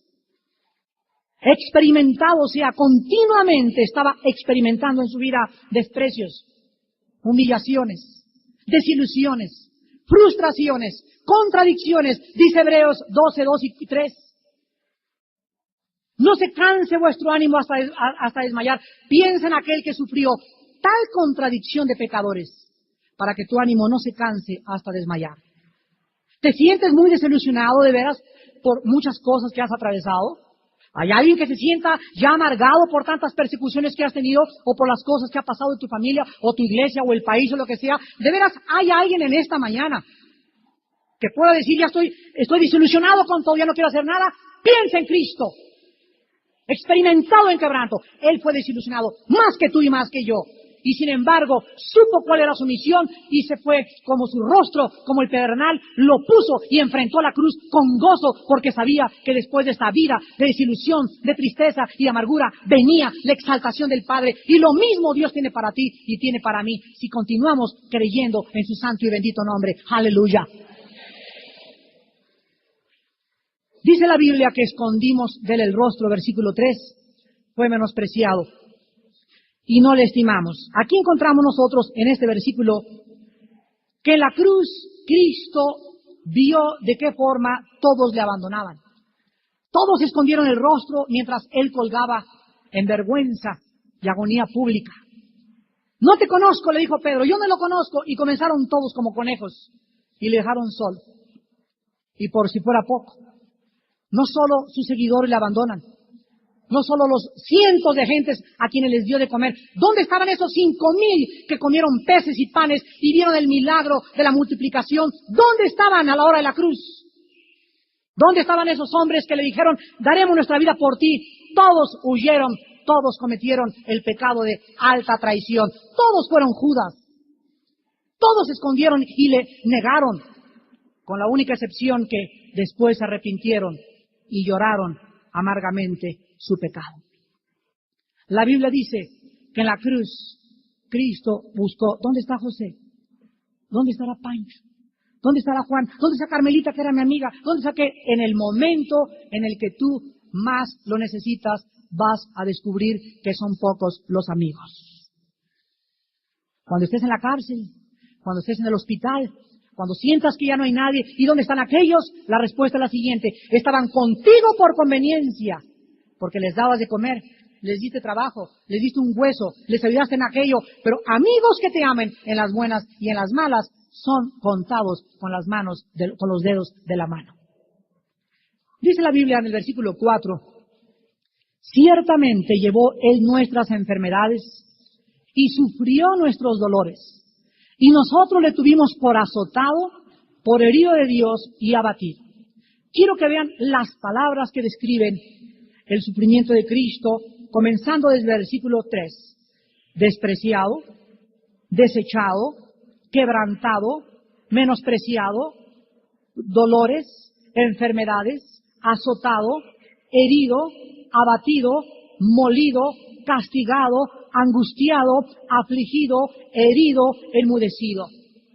experimentado, o sea, continuamente estaba experimentando en su vida desprecios, humillaciones, desilusiones, frustraciones, contradicciones, dice Hebreos 12, 2 y 3. No se canse vuestro ánimo hasta desmayar. Piensa en aquel que sufrió tal contradicción de pecadores, para que tu ánimo no se canse hasta desmayar. ¿Te sientes muy desilusionado de veras por muchas cosas que has atravesado? ¿Hay alguien que se sienta ya amargado por tantas persecuciones que has tenido o por las cosas que ha pasado en tu familia o tu iglesia o el país o lo que sea? ¿De veras hay alguien en esta mañana que pueda decir, ya estoy desilusionado con todo, ya no quiero hacer nada? Piensa en Cristo, experimentado en quebranto. Él fue desilusionado más que tú y más que yo. Y sin embargo, supo cuál era su misión y se fue como su rostro, como el pedernal, lo puso y enfrentó la cruz con gozo, porque sabía que después de esta vida de desilusión, de tristeza y de amargura, venía la exaltación del Padre. Y lo mismo Dios tiene para ti y tiene para mí, si continuamos creyendo en su santo y bendito nombre. ¡Aleluya! Dice la Biblia que escondimos de él el rostro, versículo 3, fue menospreciado y no le estimamos. Aquí encontramos nosotros en este versículo que en la cruz Cristo vio de qué forma todos le abandonaban. Todos escondieron el rostro mientras él colgaba en vergüenza y agonía pública. No te conozco, le dijo Pedro, yo no lo conozco, y comenzaron todos como conejos y le dejaron solo. Y por si fuera poco, no solo sus seguidores le abandonan, no solo los cientos de gentes a quienes les dio de comer. ¿Dónde estaban esos 5,000 que comieron peces y panes y vieron el milagro de la multiplicación? ¿Dónde estaban a la hora de la cruz? ¿Dónde estaban esos hombres que le dijeron, daremos nuestra vida por ti? Todos huyeron, todos cometieron el pecado de alta traición. Todos fueron Judas. Todos se escondieron y le negaron, con la única excepción que después se arrepintieron y lloraron amargamente su pecado. La Biblia dice que en la cruz Cristo buscó, ¿dónde está José? ¿Dónde estará Pancho? ¿Dónde estará Juan? ¿Dónde está Carmelita, que era mi amiga? ¿Dónde está que en el momento en el que tú más lo necesitas, vas a descubrir que son pocos los amigos? Cuando estés en la cárcel, cuando estés en el hospital, cuando sientas que ya no hay nadie, ¿y dónde están aquellos? La respuesta es la siguiente: estaban contigo por conveniencia, porque les dabas de comer, les diste trabajo, les diste un hueso, les ayudaste en aquello, pero amigos que te amen en las buenas y en las malas son contados con las manos, con los dedos de la mano. Dice la Biblia en el versículo 4, ciertamente llevó Él nuestras enfermedades y sufrió nuestros dolores, y nosotros le tuvimos por azotado, por herido de Dios y abatido. Quiero que vean las palabras que describen el sufrimiento de Cristo, comenzando desde el versículo 3. Despreciado, desechado, quebrantado, menospreciado, dolores, enfermedades, azotado, herido, abatido, molido, castigado, angustiado, afligido, herido, enmudecido.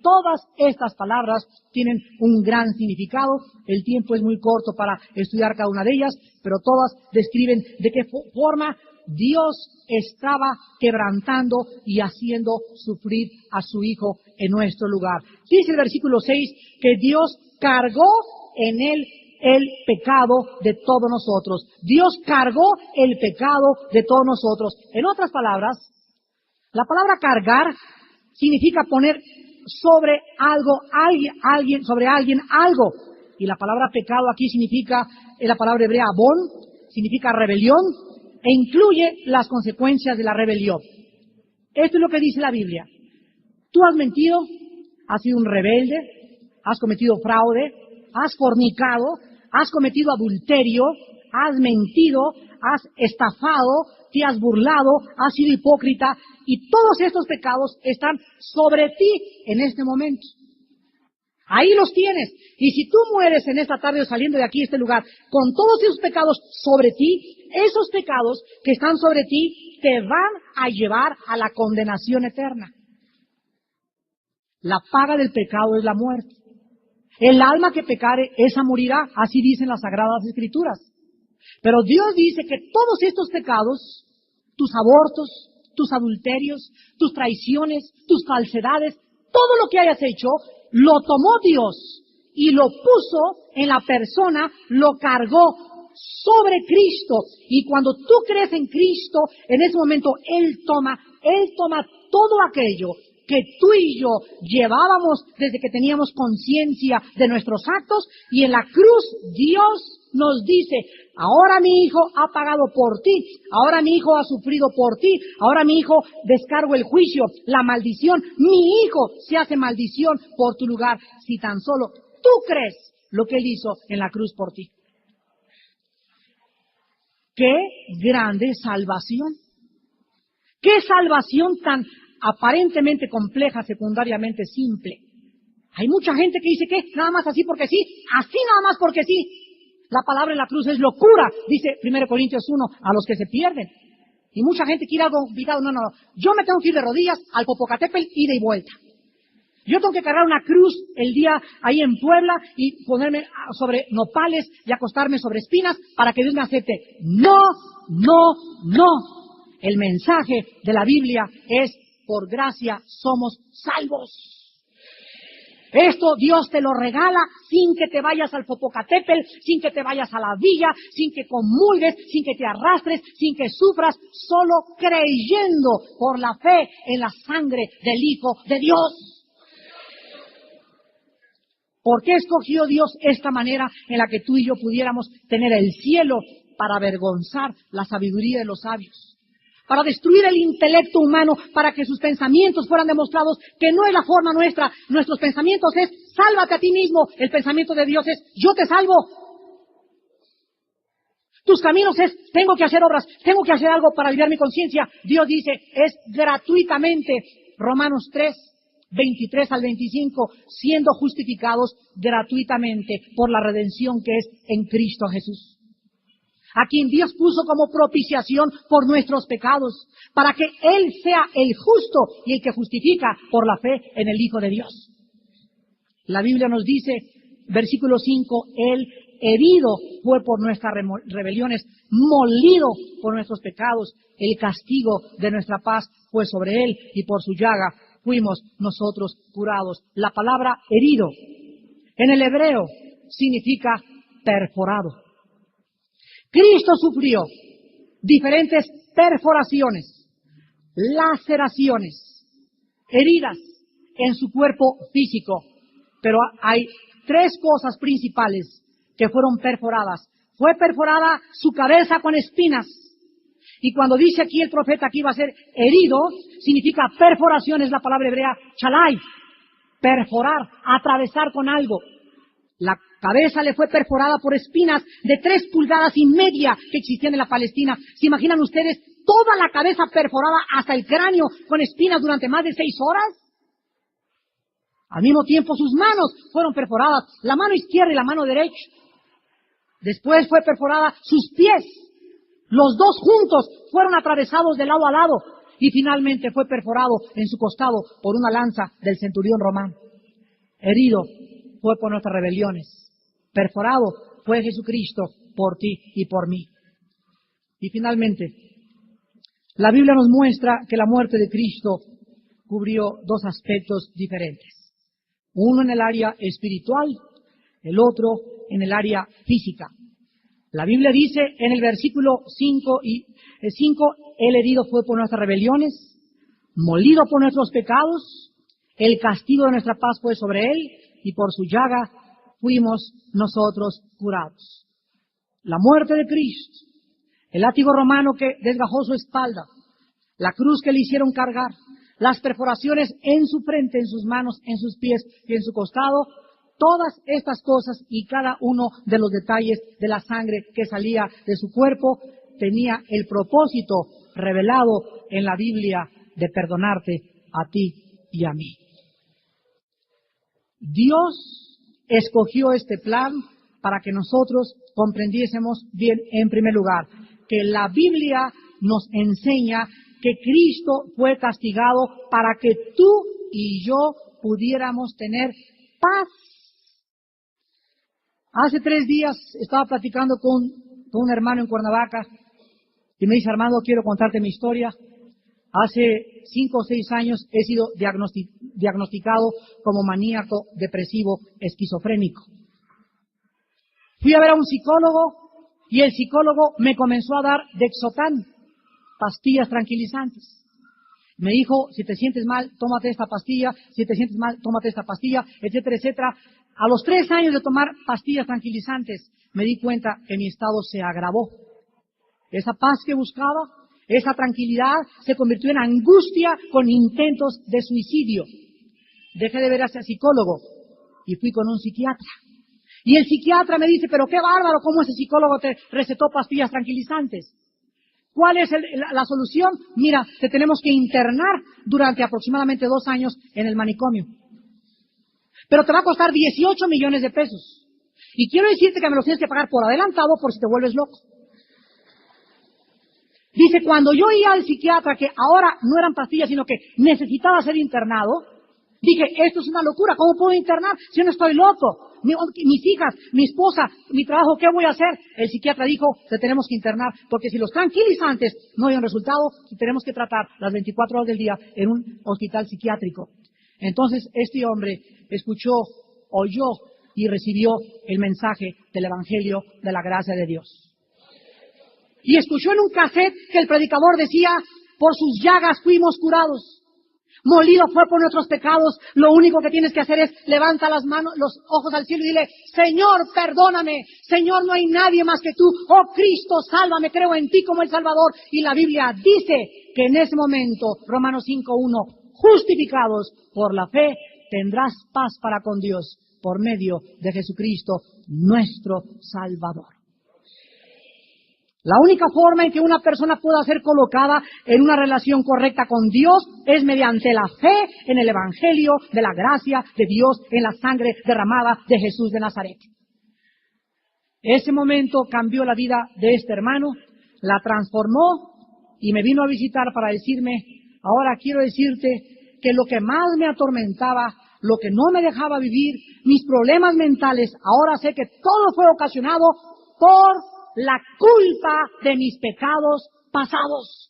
Todas estas palabras tienen un gran significado. El tiempo es muy corto para estudiar cada una de ellas, pero todas describen de qué forma Dios estaba quebrantando y haciendo sufrir a su Hijo en nuestro lugar. Dice el versículo 6 que Dios cargó en Él el pecado de todos nosotros. Dios cargó el pecado de todos nosotros. En otras palabras, la palabra cargar significa poner sobre algo, sobre alguien algo. Y la palabra pecado aquí significa, la palabra hebrea abón, significa rebelión, e incluye las consecuencias de la rebelión. Esto es lo que dice la Biblia. Tú has mentido, has sido un rebelde, has cometido fraude, has fornicado, has cometido adulterio, has mentido, has estafado, te has burlado, has sido hipócrita, y todos estos pecados están sobre ti en este momento. Ahí los tienes. Y si tú mueres en esta tarde o saliendo de aquí, este lugar, con todos esos pecados sobre ti, esos pecados que están sobre ti te van a llevar a la condenación eterna. La paga del pecado es la muerte. El alma que pecare, esa morirá, así dicen las Sagradas Escrituras. Pero Dios dice que todos estos pecados, tus abortos, tus adulterios, tus traiciones, tus falsedades, todo lo que hayas hecho, lo tomó Dios y lo puso en la persona, lo cargó sobre Cristo. Y cuando tú crees en Cristo, en ese momento Él toma todo aquello que tú y yo llevábamos desde que teníamos conciencia de nuestros actos, y en la cruz Dios nos dice: ahora mi hijo ha pagado por ti, ahora mi hijo ha sufrido por ti, ahora mi hijo descargo el juicio, la maldición, mi hijo se hace maldición por tu lugar, si tan solo tú crees lo que Él hizo en la cruz por ti. ¡Qué grande salvación! ¡Qué salvación tan aparentemente compleja, secundariamente simple! Hay mucha gente que dice que nada más así porque sí, así nada más porque sí. La palabra en la cruz es locura, dice 1 Corintios 1, a los que se pierden. Y mucha gente quiere algo complicado. No. Yo me tengo que ir de rodillas al Popocatépetl, ida y vuelta. Yo tengo que cargar una cruz el día ahí en Puebla y ponerme sobre nopales y acostarme sobre espinas para que Dios me acepte. No. El mensaje de la Biblia es: por gracia somos salvos. Esto Dios te lo regala sin que te vayas al Popocatépetl, sin que te vayas a la villa, sin que comulgues, sin que te arrastres, sin que sufras, solo creyendo por la fe en la sangre del Hijo de Dios. ¿Por qué escogió Dios esta manera en la que tú y yo pudiéramos tener el cielo? Para avergonzar la sabiduría de los sabios, para destruir el intelecto humano, para que sus pensamientos fueran demostrados que no es la forma nuestra. Nuestros pensamientos es: sálvate a ti mismo. El pensamiento de Dios es: yo te salvo. tus caminos es, tengo que hacer obras, tengo que hacer algo para aliviar mi conciencia. Dios dice, es gratuitamente. Romanos 3, 23 al 25, siendo justificados gratuitamente por la redención que es en Cristo Jesús, a quien Dios puso como propiciación por nuestros pecados, para que Él sea el justo y el que justifica por la fe en el Hijo de Dios. La Biblia nos dice, versículo 5, Él herido fue por nuestras rebeliones, molido por nuestros pecados, el castigo de nuestra paz fue sobre Él y por su llaga fuimos nosotros curados. La palabra herido en el hebreo significa perforado. Cristo sufrió diferentes perforaciones, laceraciones, heridas en su cuerpo físico, pero hay tres cosas principales que fueron perforadas. Fue perforada su cabeza con espinas. Y cuando dice aquí el profeta que iba a ser herido, significa perforación, es la palabra hebrea chalai, perforar, atravesar con algo. La cabeza le fue perforada por espinas de 3,5 pulgadas que existían en la Palestina. ¿Se imaginan ustedes toda la cabeza perforada hasta el cráneo con espinas durante más de 6 horas? Al mismo tiempo sus manos fueron perforadas, la mano izquierda y la mano derecha. Después fue perforada sus pies. Los dos juntos fueron atravesados de lado a lado y finalmente fue perforado en su costado por una lanza del centurión romano. Herido fue por nuestras rebeliones. Perforado fue Jesucristo por ti y por mí. Y finalmente, la Biblia nos muestra que la muerte de Cristo cubrió dos aspectos diferentes. Uno en el área espiritual, el otro en el área física. La Biblia dice en el versículo 5, Él herido fue por nuestras rebeliones, molido por nuestros pecados, el castigo de nuestra paz fue sobre Él, y por su llaga fuimos nosotros curados. La muerte de Cristo, el látigo romano que desgajó su espalda, la cruz que le hicieron cargar, las perforaciones en su frente, en sus manos, en sus pies y en su costado, todas estas cosas y cada uno de los detalles de la sangre que salía de su cuerpo tenía el propósito revelado en la Biblia de perdonarte a ti y a mí. Dios escogió este plan para que nosotros comprendiésemos bien, en primer lugar, que la Biblia nos enseña que Cristo fue castigado para que tú y yo pudiéramos tener paz. Hace 3 días estaba platicando con un hermano en Cuernavaca y me dice, Armando, quiero contarte mi historia. Hace 5 o 6 años he sido diagnosticado como maníaco depresivo esquizofrénico. Fui a ver a un psicólogo y el psicólogo me comenzó a dar Dexotan, pastillas tranquilizantes. Me dijo, si te sientes mal, tómate esta pastilla, si te sientes mal, tómate esta pastilla, etcétera, etcétera. A los 3 años de tomar pastillas tranquilizantes, me di cuenta que mi estado se agravó. Esa paz que buscaba, esa tranquilidad, se convirtió en angustia con intentos de suicidio. Dejé de ver a ese psicólogo y fui con un psiquiatra. Y el psiquiatra me dice, pero qué bárbaro, cómo ese psicólogo te recetó pastillas tranquilizantes. ¿Cuál es la solución? Mira, te tenemos que internar durante aproximadamente 2 años en el manicomio. Pero te va a costar 18 millones de pesos. Y quiero decirte que me los tienes que pagar por adelantado por si te vuelves loco. Dice, cuando yo iba al psiquiatra, que ahora no eran pastillas, sino que necesitaba ser internado, dije, esto es una locura, ¿cómo puedo internar si yo no estoy loco? Mis hijas, mi esposa, mi trabajo, ¿qué voy a hacer? El psiquiatra dijo, te tenemos que internar, porque si los tranquilizantes no hay un resultado, te tenemos que tratar las 24 horas del día en un hospital psiquiátrico. Entonces, este hombre escuchó, oyó y recibió el mensaje del Evangelio de la gracia de Dios. Y escuchó en un cassette que el predicador decía, por sus llagas fuimos curados. Molido fue por nuestros pecados. Lo único que tienes que hacer es levanta las manos, los ojos al cielo y dile, Señor, perdóname. Señor, no hay nadie más que tú. Oh Cristo, sálvame, creo en ti como el Salvador. Y la Biblia dice que en ese momento, Romanos 5:1, justificados por la fe, tendrás paz para con Dios por medio de Jesucristo, nuestro Salvador. La única forma en que una persona pueda ser colocada en una relación correcta con Dios es mediante la fe en el Evangelio de la gracia de Dios en la sangre derramada de Jesús de Nazaret. Ese momento cambió la vida de este hermano, la transformó y me vino a visitar para decirme, ahora quiero decirte que lo que más me atormentaba, lo que no me dejaba vivir, mis problemas mentales, ahora sé que todo fue ocasionado por la culpa de mis pecados pasados.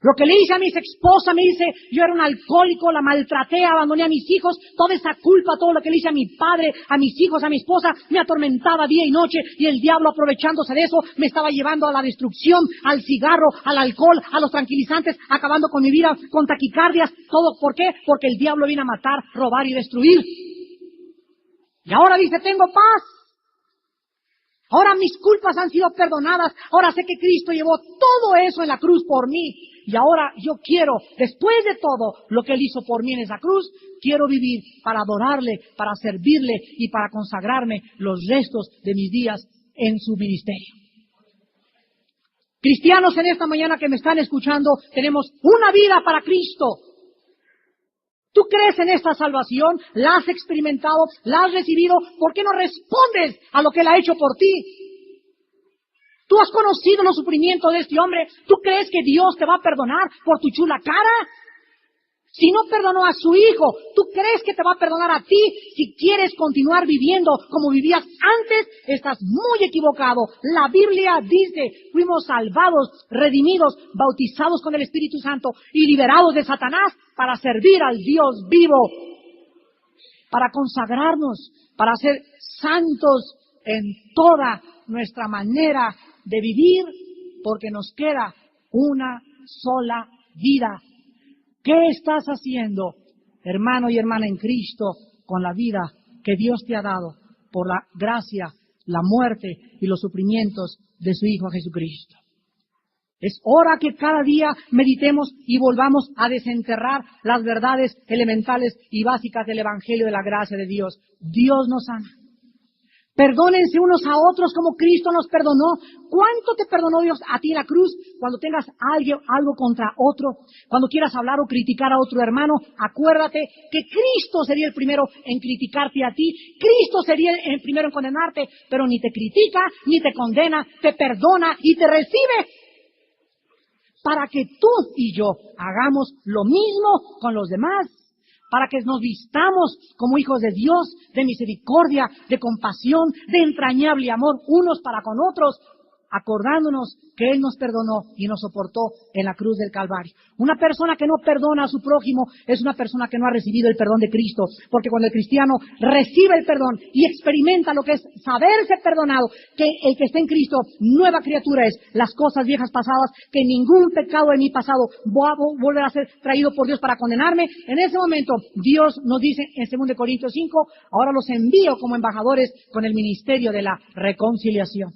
Lo que le hice a mi exesposa, me dice, yo era un alcohólico, la maltraté, abandoné a mis hijos, toda esa culpa, todo lo que le hice a mi padre, a mis hijos, a mi esposa, me atormentaba día y noche, y el diablo, aprovechándose de eso, me estaba llevando a la destrucción, al cigarro, al alcohol, a los tranquilizantes, acabando con mi vida, con taquicardias, todo. ¿Por qué? Porque el diablo vino a matar, robar y destruir. Y ahora dice, tengo paz. Ahora mis culpas han sido perdonadas. Ahora sé que Cristo llevó todo eso en la cruz por mí. Y ahora yo quiero, después de todo lo que Él hizo por mí en esa cruz, quiero vivir para adorarle, para servirle y para consagrarme los restos de mis días en su ministerio. Cristianos en esta mañana que me están escuchando, tenemos una vida para Cristo. ¿Tú crees en esta salvación? ¿La has experimentado? ¿La has recibido? ¿Por qué no respondes a lo que Él ha hecho por ti? ¿Tú has conocido los sufrimientos de este hombre? ¿Tú crees que Dios te va a perdonar por tu chula cara? Si no perdonó a su hijo, ¿tú crees que te va a perdonar a ti? Si quieres continuar viviendo como vivías antes, estás muy equivocado. La Biblia dice, fuimos salvados, redimidos, bautizados con el Espíritu Santo y liberados de Satanás para servir al Dios vivo, para consagrarnos, para ser santos en toda nuestra manera de vivir, porque nos queda una sola vida. ¿Qué estás haciendo, hermano y hermana en Cristo, con la vida que Dios te ha dado por la gracia, la muerte y los sufrimientos de su Hijo Jesucristo? Es hora que cada día meditemos y volvamos a desenterrar las verdades elementales y básicas del Evangelio de la gracia de Dios. Dios nos ama. Perdónense unos a otros como Cristo nos perdonó. ¿Cuánto te perdonó Dios a ti en la cruz? Cuando tengas algo contra otro, cuando quieras hablar o criticar a otro hermano, acuérdate que Cristo sería el primero en criticarte a ti. Cristo sería el primero en condenarte, pero ni te critica, ni te condena, te perdona y te recibe. Para que tú y yo hagamos lo mismo con los demás. Para que nos vistamos como hijos de Dios, de misericordia, de compasión, de entrañable amor unos para con otros, acordándonos que Él nos perdonó y nos soportó en la cruz del Calvario. Una persona que no perdona a su prójimo es una persona que no ha recibido el perdón de Cristo, porque cuando el cristiano recibe el perdón y experimenta lo que es saberse perdonado, que el que está en Cristo, nueva criatura es, las cosas viejas pasadas, que ningún pecado de mi pasado volverá a ser traído por Dios para condenarme, en ese momento Dios nos dice en 2 Corintios 5, ahora los envío como embajadores con el ministerio de la reconciliación.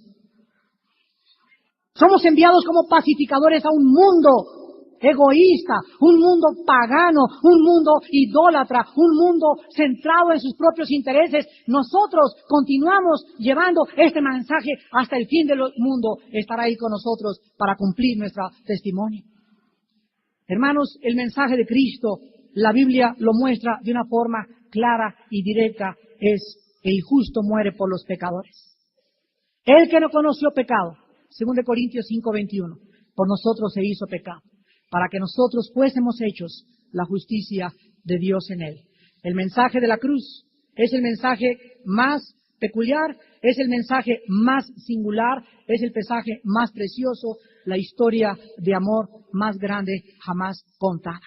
Somos enviados como pacificadores a un mundo egoísta, un mundo pagano, un mundo idólatra, un mundo centrado en sus propios intereses. Nosotros continuamos llevando este mensaje hasta el fin del mundo. Estará ahí con nosotros para cumplir nuestro testimonio. Hermanos, el mensaje de Cristo, la Biblia lo muestra de una forma clara y directa, es el justo muere por los pecadores. El que no conoció pecado, 2 Corintios 5:21, por nosotros se hizo pecado, para que nosotros fuésemos hechos la justicia de Dios en Él. El mensaje de la cruz es el mensaje más peculiar, es el mensaje más singular, es el mensaje más precioso, la historia de amor más grande jamás contada.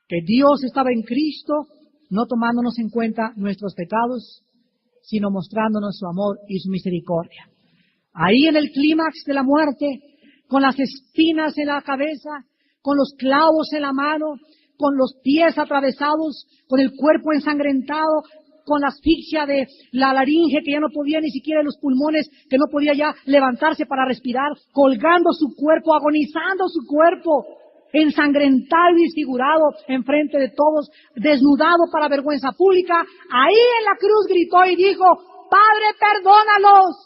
Que Dios estaba en Cristo, no tomándonos en cuenta nuestros pecados, sino mostrándonos su amor y su misericordia. Ahí en el clímax de la muerte, con las espinas en la cabeza, con los clavos en la mano, con los pies atravesados, con el cuerpo ensangrentado, con la asfixia de la laringe que ya no podía ni siquiera, los pulmones que no podía ya levantarse para respirar, colgando su cuerpo, agonizando su cuerpo, ensangrentado y desfigurado enfrente de todos, desnudado para vergüenza pública. Ahí en la cruz gritó y dijo: Padre, perdónalos.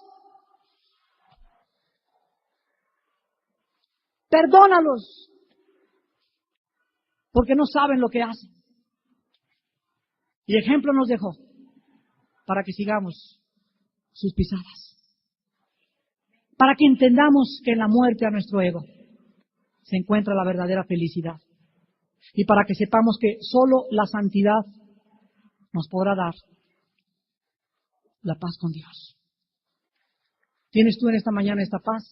Perdónalos, porque no saben lo que hacen. Y ejemplo nos dejó para que sigamos sus pisadas. Para que entendamos que en la muerte a nuestro ego se encuentra la verdadera felicidad. Y para que sepamos que solo la santidad nos podrá dar la paz con Dios. ¿Tienes tú en esta mañana esta paz?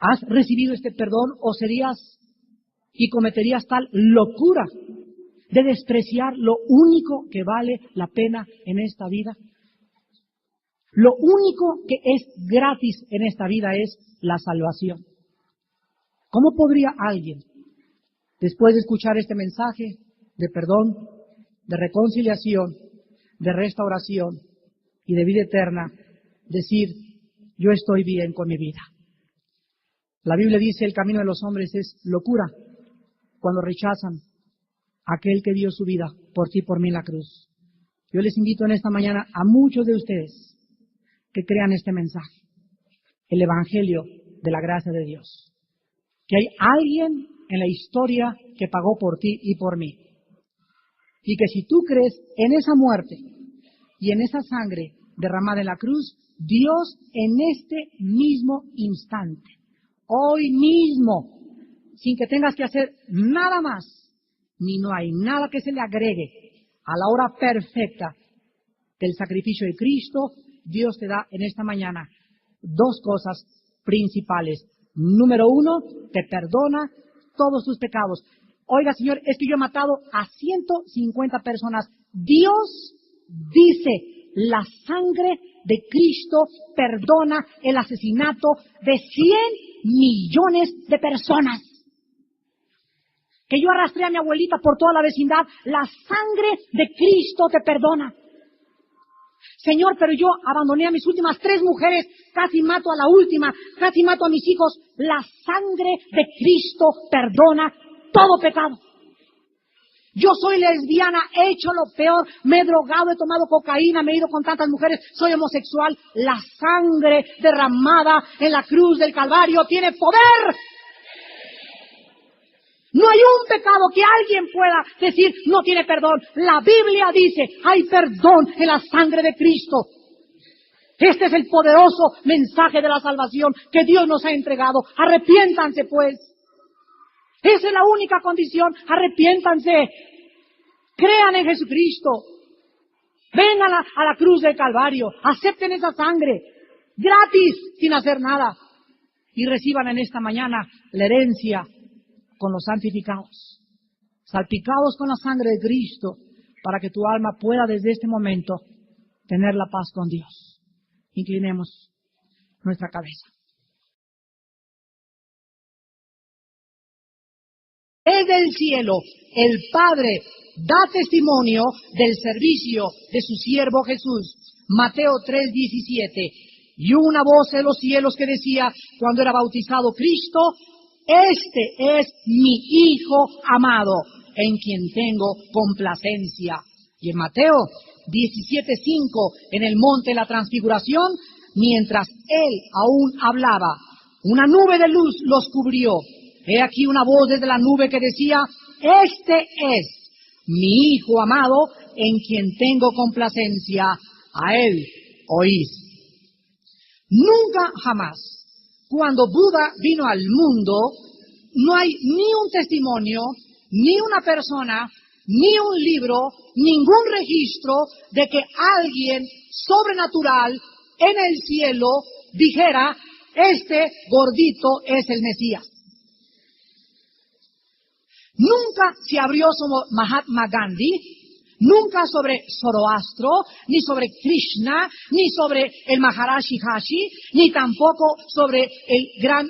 ¿Has recibido este perdón o serías y cometerías tal locura de despreciar lo único que vale la pena en esta vida? Lo único que es gratis en esta vida es la salvación. ¿Cómo podría alguien, después de escuchar este mensaje de perdón, de reconciliación, de restauración y de vida eterna, decir, yo estoy bien con mi vida? La Biblia dice, el camino de los hombres es locura cuando rechazan a aquel que dio su vida por ti y por mí en la cruz. Yo les invito en esta mañana a muchos de ustedes que crean este mensaje, el Evangelio de la gracia de Dios. Que hay alguien en la historia que pagó por ti y por mí. Y que si tú crees en esa muerte y en esa sangre derramada en la cruz, Dios en este mismo instante, hoy mismo, sin que tengas que hacer nada más, ni no hay nada que se le agregue a la hora perfecta del sacrificio de Cristo, Dios te da en esta mañana dos cosas principales. Número uno, te perdona todos tus pecados. Oiga, Señor, es que yo he matado a 150 personas. Dios dice, la sangre de Cristo perdona el asesinato de 100 millones de personas. Que yo arrastré a mi abuelita por toda la vecindad, la sangre de Cristo te perdona. Señor, pero yo abandoné a mis últimas 3 mujeres, casi mato a la última, casi mato a mis hijos. La sangre de Cristo perdona todo pecado. Yo soy lesbiana, he hecho lo peor, me he drogado, he tomado cocaína, me he ido con tantas mujeres, soy homosexual. La sangre derramada en la cruz del Calvario tiene poder. No hay un pecado que alguien pueda decir no tiene perdón. La Biblia dice, hay perdón en la sangre de Cristo. Este es el poderoso mensaje de la salvación que Dios nos ha entregado. Arrepiéntanse pues. Esa es la única condición. Arrepiéntanse. Crean en Jesucristo. Vengan a la cruz del Calvario. Acepten esa sangre. Gratis, sin hacer nada. Y reciban en esta mañana la herencia con los santificados, salpicados con la sangre de Cristo, para que tu alma pueda desde este momento tener la paz con Dios. Inclinemos nuestra cabeza. Desde el cielo, el Padre da testimonio del servicio de su siervo Jesús. Mateo 3:17. Y una voz de los cielos que decía, cuando era bautizado Cristo, este es mi Hijo amado, en quien tengo complacencia. Y en Mateo 17:5, en el monte de la transfiguración, mientras él aún hablaba, una nube de luz los cubrió. He aquí una voz desde la nube que decía, este es mi Hijo amado, en quien tengo complacencia, a él oíd. Nunca jamás, cuando Buda vino al mundo, no hay ni un testimonio, ni una persona, ni un libro, ningún registro de que alguien sobrenatural en el cielo dijera, este gordito es el Mesías. Nunca se abrió sobre Mahatma Gandhi, nunca sobre Zoroastro, ni sobre Krishna, ni sobre el Maharaj Shivaji, ni tampoco sobre el gran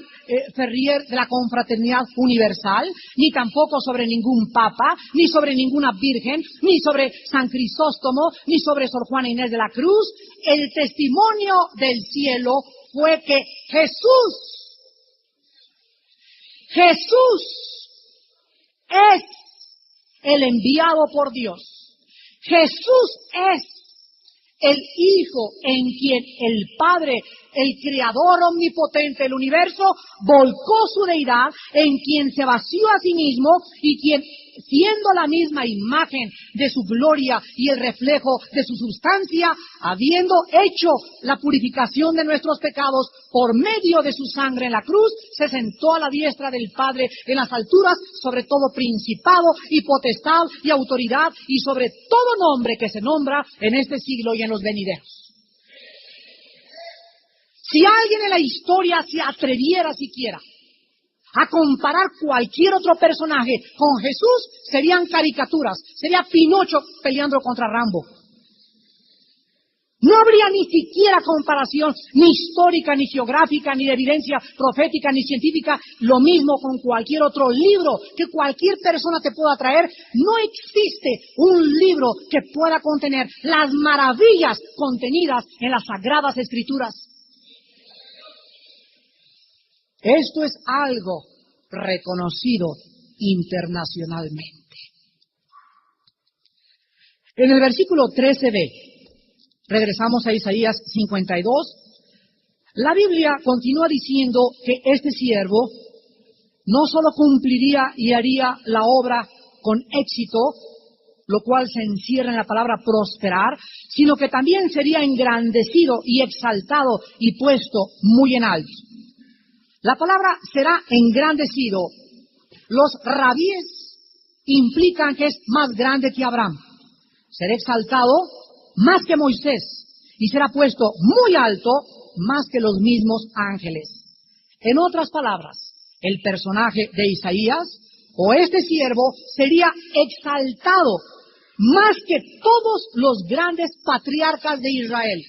Ferrier de la Confraternidad Universal, ni tampoco sobre ningún papa, ni sobre ninguna virgen, ni sobre San Crisóstomo, ni sobre Sor Juana Inés de la Cruz. El testimonio del cielo fue que Jesús es el enviado por Dios. Jesús es el Hijo en quien el Padre, el Creador omnipotente del universo, volcó su deidad, en quien se vació a sí mismo y quien, siendo la misma imagen de su gloria y el reflejo de su sustancia, habiendo hecho la purificación de nuestros pecados por medio de su sangre en la cruz, se sentó a la diestra del Padre en las alturas, sobre todo principado y potestad y autoridad y sobre todo nombre que se nombra en este siglo y en los venideros. Si alguien en la historia se atreviera siquiera a comparar cualquier otro personaje con Jesús, serían caricaturas, sería Pinocho peleando contra Rambo. No habría ni siquiera comparación, ni histórica, ni geográfica, ni de evidencia profética, ni científica. Lo mismo con cualquier otro libro que cualquier persona te pueda traer. No existe un libro que pueda contener las maravillas contenidas en las Sagradas Escrituras. Esto es algo reconocido internacionalmente. En el versículo 13b, regresamos a Isaías 52, la Biblia continúa diciendo que este siervo no solo cumpliría y haría la obra con éxito, lo cual se encierra en la palabra prosperar, sino que también sería engrandecido y exaltado y puesto muy en alto. La palabra será engrandecido. Los rabíes implican que es más grande que Abraham. Será exaltado más que Moisés y será puesto muy alto más que los mismos ángeles. En otras palabras, el personaje de Isaías o este siervo sería exaltado más que todos los grandes patriarcas de Israel,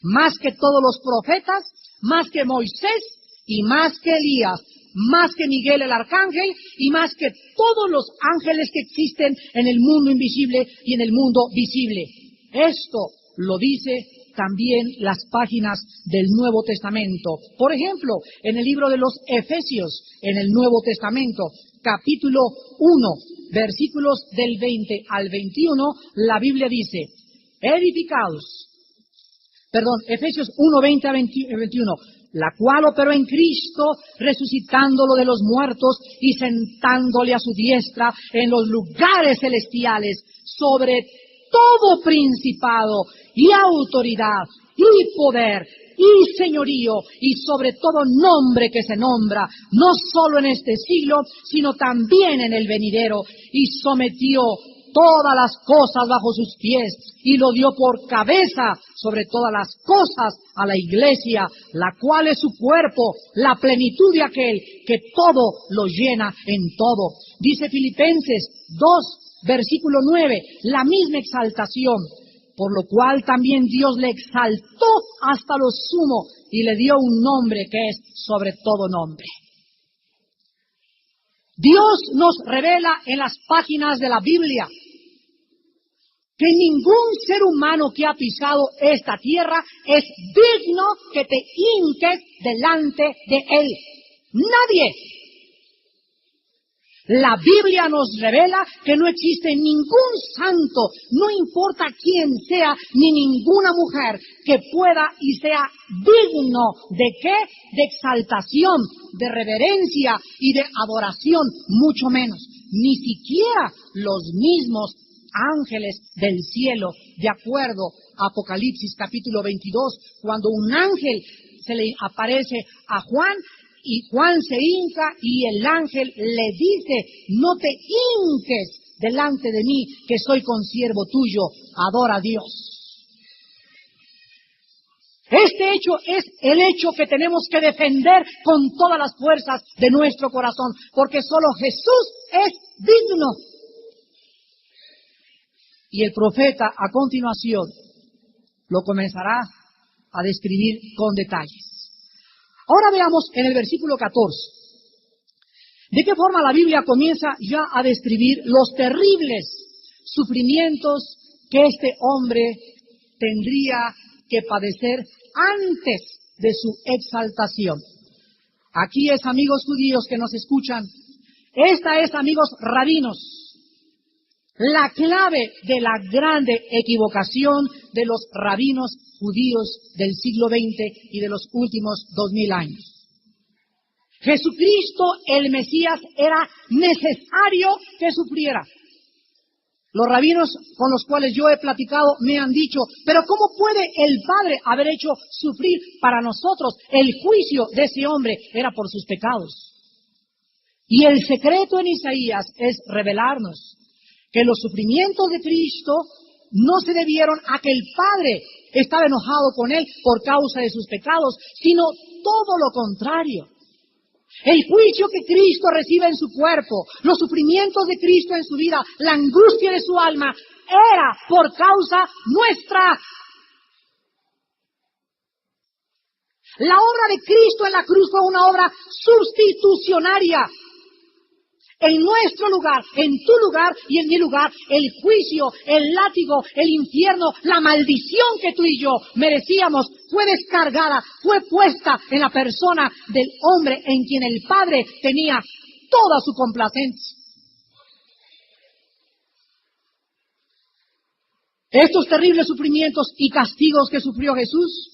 más que todos los profetas, más que Moisés y más que Elías, más que Miguel el arcángel y más que todos los ángeles que existen en el mundo invisible y en el mundo visible. Esto lo dice también las páginas del Nuevo Testamento. Por ejemplo, en el libro de los Efesios, en el Nuevo Testamento, capítulo 1, versículos del 20 al 21, la Biblia dice, Efesios 1, 20 a 21, la cual operó en Cristo, resucitándolo de los muertos y sentándole a su diestra en los lugares celestiales, sobre todo principado y autoridad y poder y señorío y sobre todo nombre que se nombra, no solo en este siglo, sino también en el venidero, y sometió todas las cosas bajo sus pies y lo dio por cabeza sobre todas las cosas a la iglesia, la cual es su cuerpo, la plenitud de aquel que todo lo llena en todo. Dice Filipenses 2, versículo 9, la misma exaltación, por lo cual también Dios le exaltó hasta lo sumo y le dio un nombre que es sobre todo nombre. Dios nos revela en las páginas de la Biblia que ningún ser humano que ha pisado esta tierra es digno que te hinques delante de él. Nadie. La Biblia nos revela que no existe ningún santo, no importa quién sea, ni ninguna mujer que pueda y sea digno ¿de qué? De exaltación, de reverencia y de adoración, mucho menos. Ni siquiera los mismos ángeles del cielo, de acuerdo a Apocalipsis capítulo 22, cuando un ángel se le aparece a Juan, y Juan se hinca y el ángel le dice, no te hinques delante de mí, que soy consiervo tuyo, adora a Dios. Este hecho es el hecho que tenemos que defender con todas las fuerzas de nuestro corazón, porque solo Jesús es digno. Y el profeta a continuación lo comenzará a describir con detalles. Ahora veamos en el versículo 14, de qué forma la Biblia comienza ya a describir los terribles sufrimientos que este hombre tendría que padecer antes de su exaltación. Aquí es, amigos judíos que nos escuchan, esta es, amigos rabinos, la clave de la grande equivocación de los rabinos judíos del siglo XX y de los últimos 2000 años. Jesucristo, el Mesías, era necesario que sufriera. Los rabinos con los cuales yo he platicado me han dicho, pero ¿cómo puede el Padre haber hecho sufrir para nosotros? El juicio de ese hombre era por sus pecados. Y el secreto en Isaías es revelarnos que los sufrimientos de Cristo no se debieron a que el Padre estaba enojado con él por causa de sus pecados, sino todo lo contrario. El juicio que Cristo recibe en su cuerpo, los sufrimientos de Cristo en su vida, la angustia de su alma, era por causa nuestra. La obra de Cristo en la cruz fue una obra sustitucionaria. En nuestro lugar, en tu lugar y en mi lugar, el juicio, el látigo, el infierno, la maldición que tú y yo merecíamos fue descargada, fue puesta en la persona del hombre en quien el Padre tenía toda su complacencia. Estos terribles sufrimientos y castigos que sufrió Jesús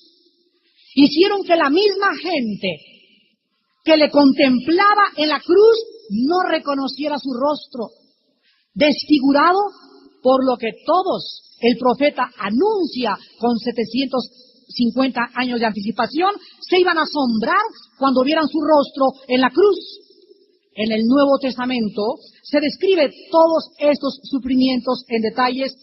hicieron que la misma gente que le contemplaba en la cruz no reconociera su rostro, desfigurado por lo que todos el profeta anuncia con 750 años de anticipación, se iban a asombrar cuando vieran su rostro en la cruz. En el Nuevo Testamento se describe todos estos sufrimientos en detalles,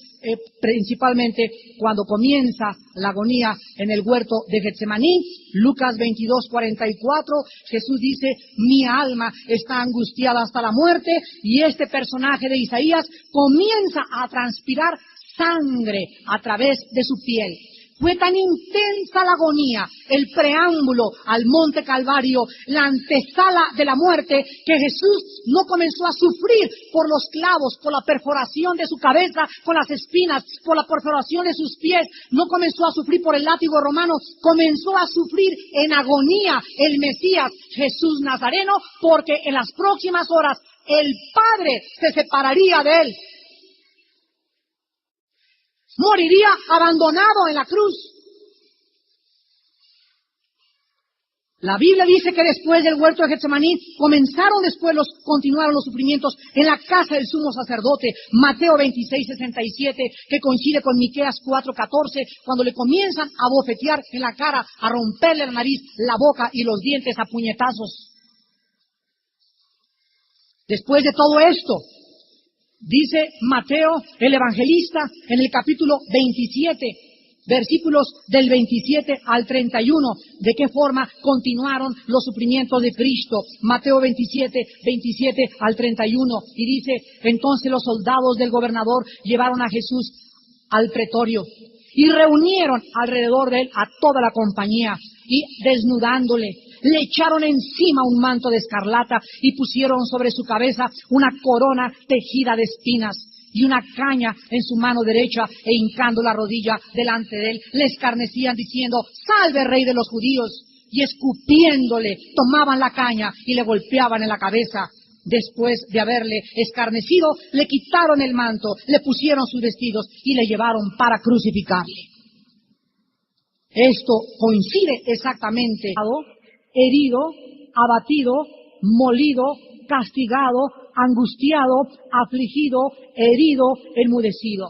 principalmente cuando comienza la agonía en el huerto de Getsemaní. Lucas 22:44, Jesús dice, mi alma está angustiada hasta la muerte, y este personaje de Isaías comienza a transpirar sangre a través de su piel. Fue tan intensa la agonía, el preámbulo al monte Calvario, la antesala de la muerte, que Jesús no comenzó a sufrir por los clavos, por la perforación de su cabeza, con las espinas, por la perforación de sus pies, no comenzó a sufrir por el látigo romano, comenzó a sufrir en agonía el Mesías, Jesús Nazareno, porque en las próximas horas el Padre se separaría de él. Moriría abandonado en la cruz. La Biblia dice que después del huerto de Getsemaní continuaron los sufrimientos en la casa del sumo sacerdote. Mateo 26:67, que coincide con Miqueas 4:14, cuando le comienzan a bofetear en la cara, a romperle la nariz, la boca y los dientes a puñetazos. Después de todo esto, dice Mateo, el evangelista, en el capítulo 27, versículos del 27 al 31, de qué forma continuaron los sufrimientos de Cristo. Mateo 27 al 31, y dice, entonces los soldados del gobernador llevaron a Jesús al pretorio y reunieron alrededor de él a toda la compañía, y desnudándole, le echaron encima un manto de escarlata y pusieron sobre su cabeza una corona tejida de espinas y una caña en su mano derecha, e hincando la rodilla delante de él, le escarnecían diciendo, salve Rey de los judíos, y escupiéndole tomaban la caña y le golpeaban en la cabeza. Después de haberle escarnecido, le quitaron el manto, le pusieron sus vestidos y le llevaron para crucificarle. Esto coincide exactamente, herido, abatido, molido, castigado, angustiado, afligido, herido, enmudecido.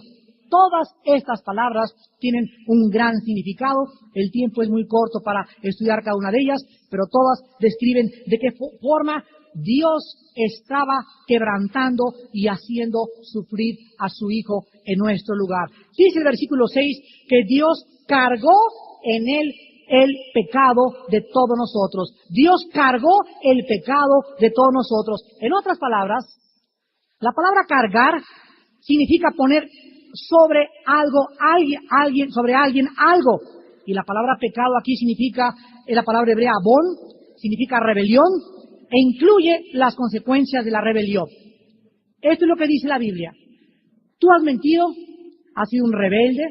Todas estas palabras tienen un gran significado. El tiempo es muy corto para estudiar cada una de ellas, pero todas describen de qué forma Dios estaba quebrantando y haciendo sufrir a su Hijo en nuestro lugar. Dice el versículo 6 que Dios cargó en él el pecado de todos nosotros. Dios cargó el pecado de todos nosotros. En otras palabras, la palabra cargar significa poner sobre algo, sobre alguien algo. Y la palabra pecado aquí significa, la palabra hebrea abón, significa rebelión, e incluye las consecuencias de la rebelión. Esto es lo que dice la Biblia. Tú has mentido, has sido un rebelde,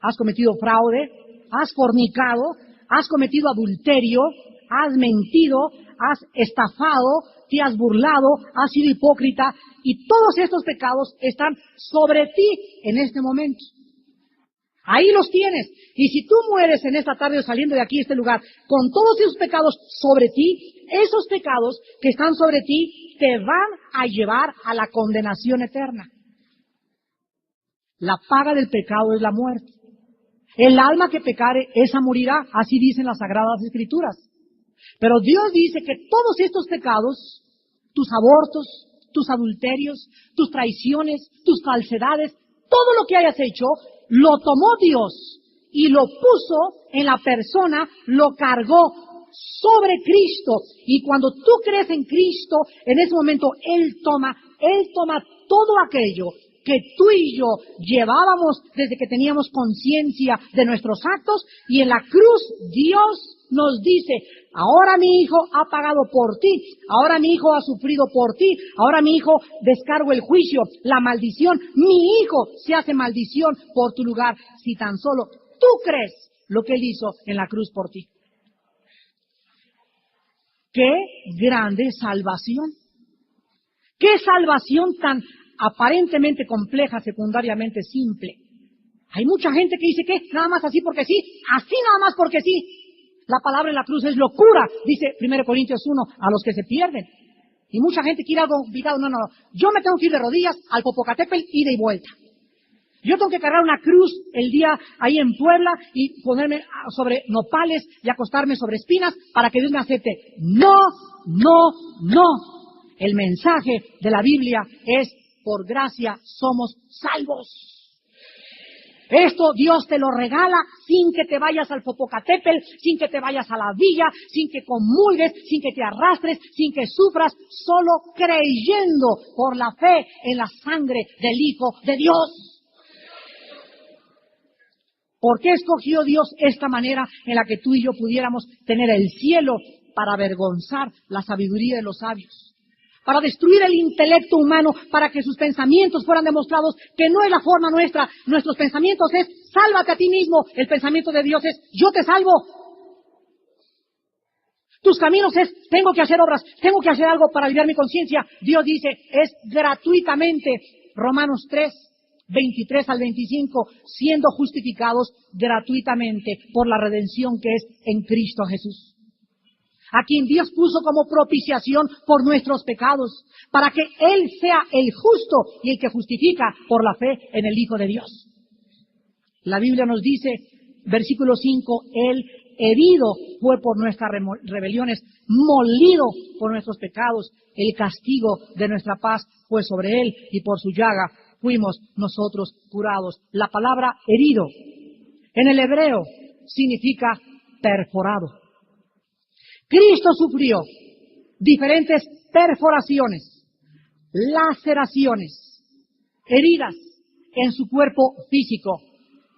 has cometido fraude, has fornicado, has cometido adulterio, has mentido, has estafado, te has burlado, has sido hipócrita, y todos estos pecados están sobre ti en este momento. Ahí los tienes. Y si tú mueres en esta tarde o saliendo de aquí, de este lugar, con todos esos pecados sobre ti, esos pecados que están sobre ti te van a llevar a la condenación eterna. La paga del pecado es la muerte. El alma que pecare, esa morirá, así dicen las Sagradas Escrituras. Pero Dios dice que todos estos pecados, tus abortos, tus adulterios, tus traiciones, tus falsedades, todo lo que hayas hecho, lo tomó Dios y lo puso en la persona, lo cargó sobre Cristo. Y cuando tú crees en Cristo, en ese momento Él toma todo aquello que tú y yo llevábamos desde que teníamos conciencia de nuestros actos, y en la cruz Dios nos dice: ahora mi hijo ha pagado por ti, ahora mi hijo ha sufrido por ti, ahora mi hijo descargo el juicio, la maldición, mi hijo se hace maldición por tu lugar, si tan solo tú crees lo que Él hizo en la cruz por ti. ¡Qué grande salvación! ¡Qué salvación tan aparentemente compleja, secundariamente simple! Hay mucha gente que dice que nada más así porque sí, así nada más porque sí. La palabra en la cruz es locura, dice 1 Corintios 1, a los que se pierden. Y mucha gente quiere algo complicado. No. Yo me tengo que ir de rodillas al Popocatépetl, ida y vuelta. Yo tengo que cargar una cruz el día ahí en Puebla y ponerme sobre nopales y acostarme sobre espinas para que Dios me acepte. No. El mensaje de la Biblia es: por gracia somos salvos. Esto Dios te lo regala sin que te vayas al Popocatépetl, sin que te vayas a la villa, sin que comulgues, sin que te arrastres, sin que sufras, solo creyendo por la fe en la sangre del Hijo de Dios. ¿Por qué escogió Dios esta manera en la que tú y yo pudiéramos tener el cielo? Para avergonzar la sabiduría de los sabios, para destruir el intelecto humano, para que sus pensamientos fueran demostrados que no es la forma nuestra. Nuestros pensamientos es: sálvate a ti mismo. El pensamiento de Dios es: yo te salvo. Tus caminos es: tengo que hacer obras, tengo que hacer algo para aliviar mi conciencia. Dios dice: es gratuitamente. Romanos 3, 23 al 25, siendo justificados gratuitamente por la redención que es en Cristo Jesús, a quien Dios puso como propiciación por nuestros pecados, para que Él sea el justo y el que justifica por la fe en el Hijo de Dios. La Biblia nos dice, versículo 5, Él herido fue por nuestras rebeliones, molido por nuestros pecados, el castigo de nuestra paz fue sobre Él, y por su llaga fuimos nosotros curados. La palabra herido en el hebreo significa perforado. Cristo sufrió diferentes perforaciones, laceraciones, heridas en su cuerpo físico,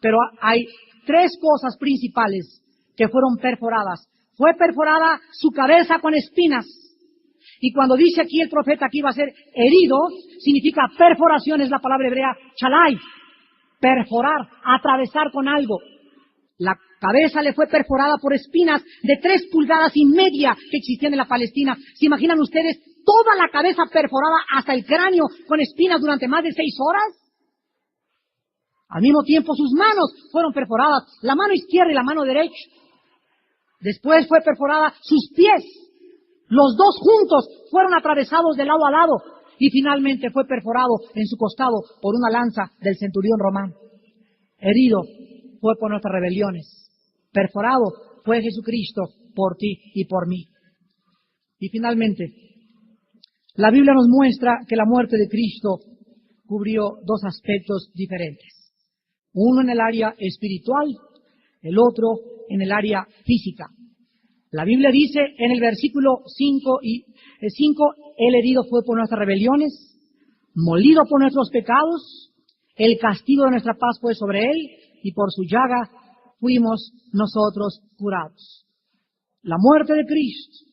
pero hay tres cosas principales que fueron perforadas. Fue perforada su cabeza con espinas, y cuando dice aquí el profeta que iba a ser herido, significa perforación, es la palabra hebrea chalai, perforar, atravesar con algo. La cabeza le fue perforada por espinas de 3,5 pulgadas que existían en la Palestina. ¿Se imaginan ustedes toda la cabeza perforada hasta el cráneo con espinas durante más de 6 horas? Al mismo tiempo sus manos fueron perforadas, la mano izquierda y la mano derecha. Después fue perforada sus pies. Los dos juntos fueron atravesados de lado a lado. Y finalmente fue perforado en su costado por una lanza del centurión romano. Herido fue por nuestras rebeliones. Perforado fue Jesucristo por ti y por mí. Y finalmente, la Biblia nos muestra que la muerte de Cristo cubrió 2 aspectos diferentes. Uno en el área espiritual, el otro en el área física. La Biblia dice en el versículo 5, Él herido fue por nuestras rebeliones, molido por nuestros pecados, el castigo de nuestra paz fue sobre Él, y por su llaga fuimos nosotros curados. La muerte de Cristo,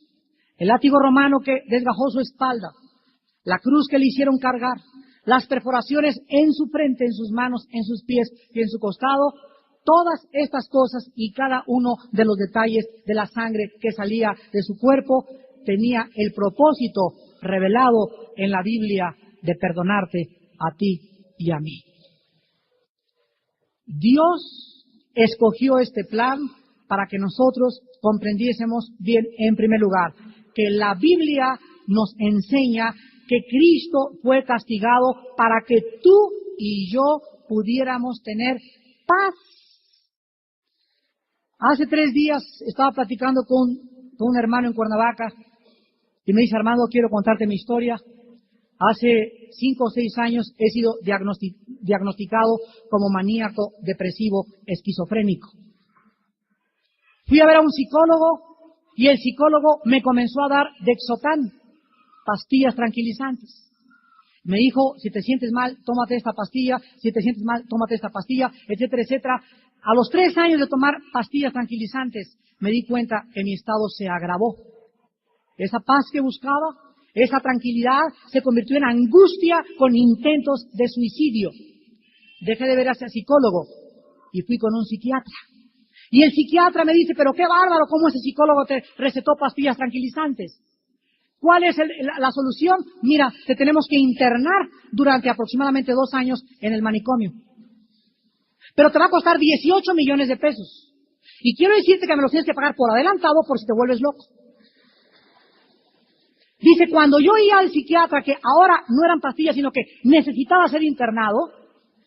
el látigo romano que desgajó su espalda, la cruz que le hicieron cargar, las perforaciones en su frente, en sus manos, en sus pies y en su costado, todas estas cosas y cada uno de los detalles de la sangre que salía de su cuerpo tenía el propósito revelado en la Biblia de perdonarte a ti y a mí. Dios escogió este plan para que nosotros comprendiésemos bien, en primer lugar, que la Biblia nos enseña que Cristo fue castigado para que tú y yo pudiéramos tener paz. Hace 3 días estaba platicando con un hermano en Cuernavaca y me dice: Armando, quiero contarte mi historia. Hace 5 o 6 años he sido diagnosticado como maníaco depresivo esquizofrénico. Fui a ver a un psicólogo y el psicólogo me comenzó a dar Dexotan, pastillas tranquilizantes. Me dijo: si te sientes mal, tómate esta pastilla, si te sientes mal, tómate esta pastilla, etcétera, etcétera. A los 3 años de tomar pastillas tranquilizantes, me di cuenta que mi estado se agravó. Esa paz que buscaba, esa tranquilidad, se convirtió en angustia con intentos de suicidio. Dejé de ver a ese psicólogo y fui con un psiquiatra. Y el psiquiatra me dice: pero qué bárbaro, ¿cómo ese psicólogo te recetó pastillas tranquilizantes? ¿Cuál es la solución? Mira, te tenemos que internar durante aproximadamente 2 años en el manicomio. Pero te va a costar 18 millones de pesos. Y quiero decirte que me los tienes que pagar por adelantado por si te vuelves loco. Dice, cuando yo oí al psiquiatra que ahora no eran pastillas, sino que necesitaba ser internado,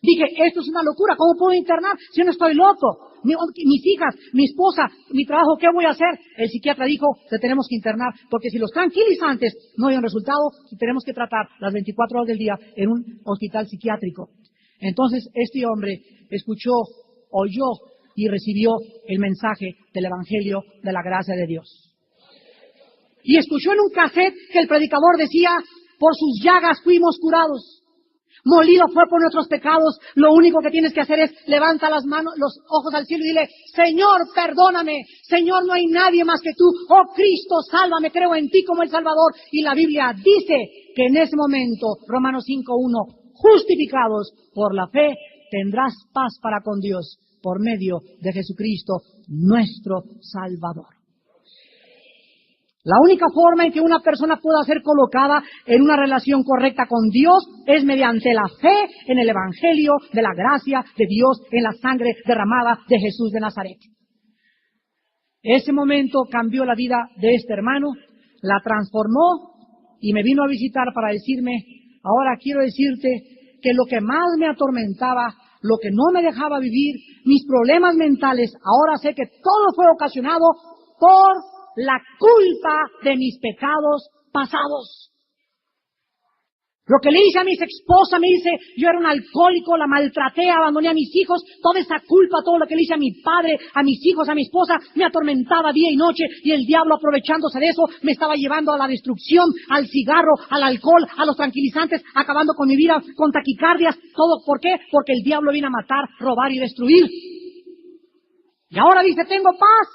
dije: esto es una locura, ¿cómo puedo internar si yo no estoy loco? Mis hijas, mi esposa, mi trabajo, ¿qué voy a hacer? El psiquiatra dijo: te tenemos que internar, porque si los tranquilizantes no hay un resultado, tenemos que tratar las 24 horas del día en un hospital psiquiátrico. Entonces este hombre escuchó, oyó y recibió el mensaje del Evangelio de la gracia de Dios. Y escuchó en un cassette que el predicador decía: por sus llagas fuimos curados. Molido fue por nuestros pecados. Lo único que tienes que hacer es levanta las manos, los ojos al cielo y dile: Señor, perdóname. Señor, no hay nadie más que tú. Oh Cristo, sálvame. Creo en ti como el Salvador. Y la Biblia dice que en ese momento, Romanos 5:1, justificados por la fe, tendrás paz para con Dios por medio de Jesucristo, nuestro Salvador. La única forma en que una persona pueda ser colocada en una relación correcta con Dios es mediante la fe en el Evangelio de la gracia de Dios, en la sangre derramada de Jesús de Nazaret. Ese momento cambió la vida de este hermano, la transformó y me vino a visitar para decirme: ahora quiero decirte que lo que más me atormentaba, lo que no me dejaba vivir, mis problemas mentales, ahora sé que todo fue ocasionado por la culpa de mis pecados pasados. Lo que le hice a mi exesposa, me dice, yo era un alcohólico, la maltraté, abandoné a mis hijos, toda esa culpa, todo lo que le hice a mi padre, a mis hijos, a mi esposa, me atormentaba día y noche, y el diablo, aprovechándose de eso, me estaba llevando a la destrucción, al cigarro, al alcohol, a los tranquilizantes, acabando con mi vida, con taquicardias, todo. ¿Por qué? Porque el diablo viene a matar, robar y destruir. Y ahora dice: tengo paz.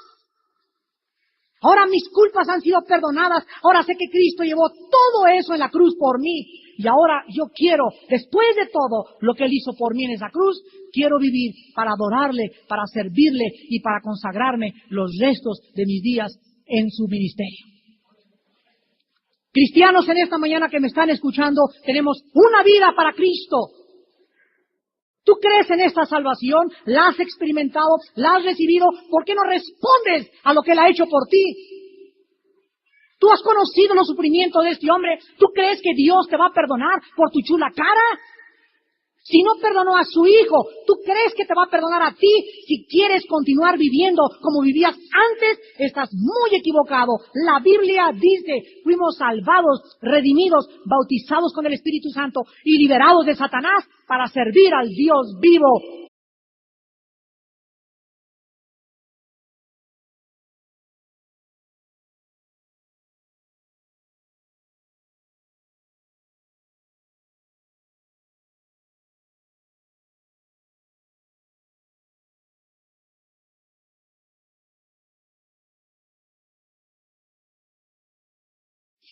Ahora mis culpas han sido perdonadas. Ahora sé que Cristo llevó todo eso en la cruz por mí. Y ahora yo quiero, después de todo lo que Él hizo por mí en esa cruz, quiero vivir para adorarle, para servirle y para consagrarme los restos de mis días en su ministerio. Cristianos en esta mañana que me están escuchando, tenemos una vida para Cristo. ¿Tú crees en esta salvación? ¿La has experimentado? ¿La has recibido? ¿Por qué no respondes a lo que Él ha hecho por ti? ¿Tú has conocido los sufrimientos de este hombre? ¿Tú crees que Dios te va a perdonar por tu chula cara? Si no perdonó a su hijo, ¿tú crees que te va a perdonar a ti? Si quieres continuar viviendo como vivías antes, estás muy equivocado. La Biblia dice: fuimos salvados, redimidos, bautizados con el Espíritu Santo y liberados de Satanás para servir al Dios vivo.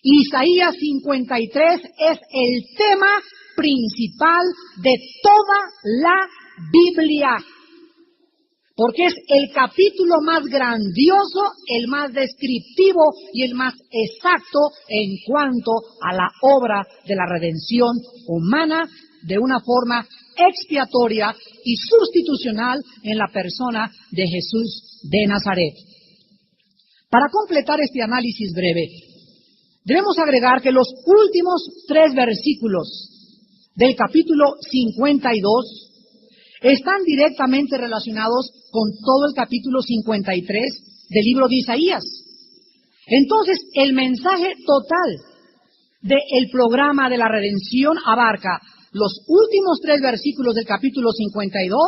Isaías 53 es el tema principal de toda la Biblia. porque es el capítulo más grandioso, el más descriptivo y el más exacto en cuanto a la obra de la redención humana de una forma expiatoria y sustitucional en la persona de Jesús de Nazaret. Para completar este análisis breve, debemos agregar que los últimos 3 versículos del capítulo 52 están directamente relacionados con todo el capítulo 53 del libro de Isaías. Entonces, el mensaje total del programa de la redención abarca los últimos 3 versículos del capítulo 52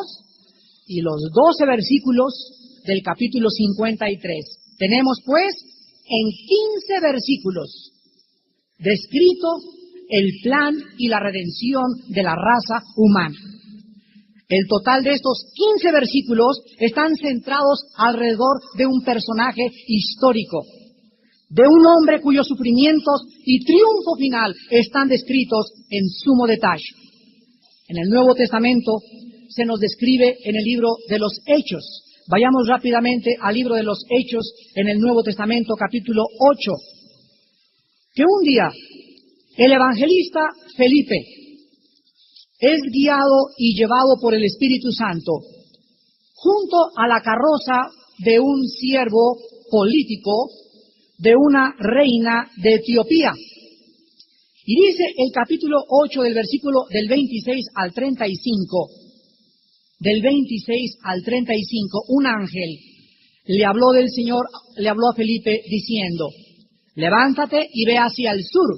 y los 12 versículos del capítulo 53. Tenemos, pues, en 15 versículos descrito el plan y la redención de la raza humana. El total de estos 15 versículos están centrados alrededor de un personaje histórico, de un hombre cuyos sufrimientos y triunfo final están descritos en sumo detalle. En el Nuevo Testamento se nos describe en el libro de los Hechos. Vayamos rápidamente al libro de los Hechos en el Nuevo Testamento, capítulo 8, que un día el evangelista Felipe es guiado y llevado por el Espíritu Santo junto a la carroza de un siervo político de una reina de Etiopía. Y dice el capítulo 8 del versículo del 26 al 35, del 26 al 35, un ángel le habló del Señor, le habló a Felipe diciendo: levántate y ve hacia el sur,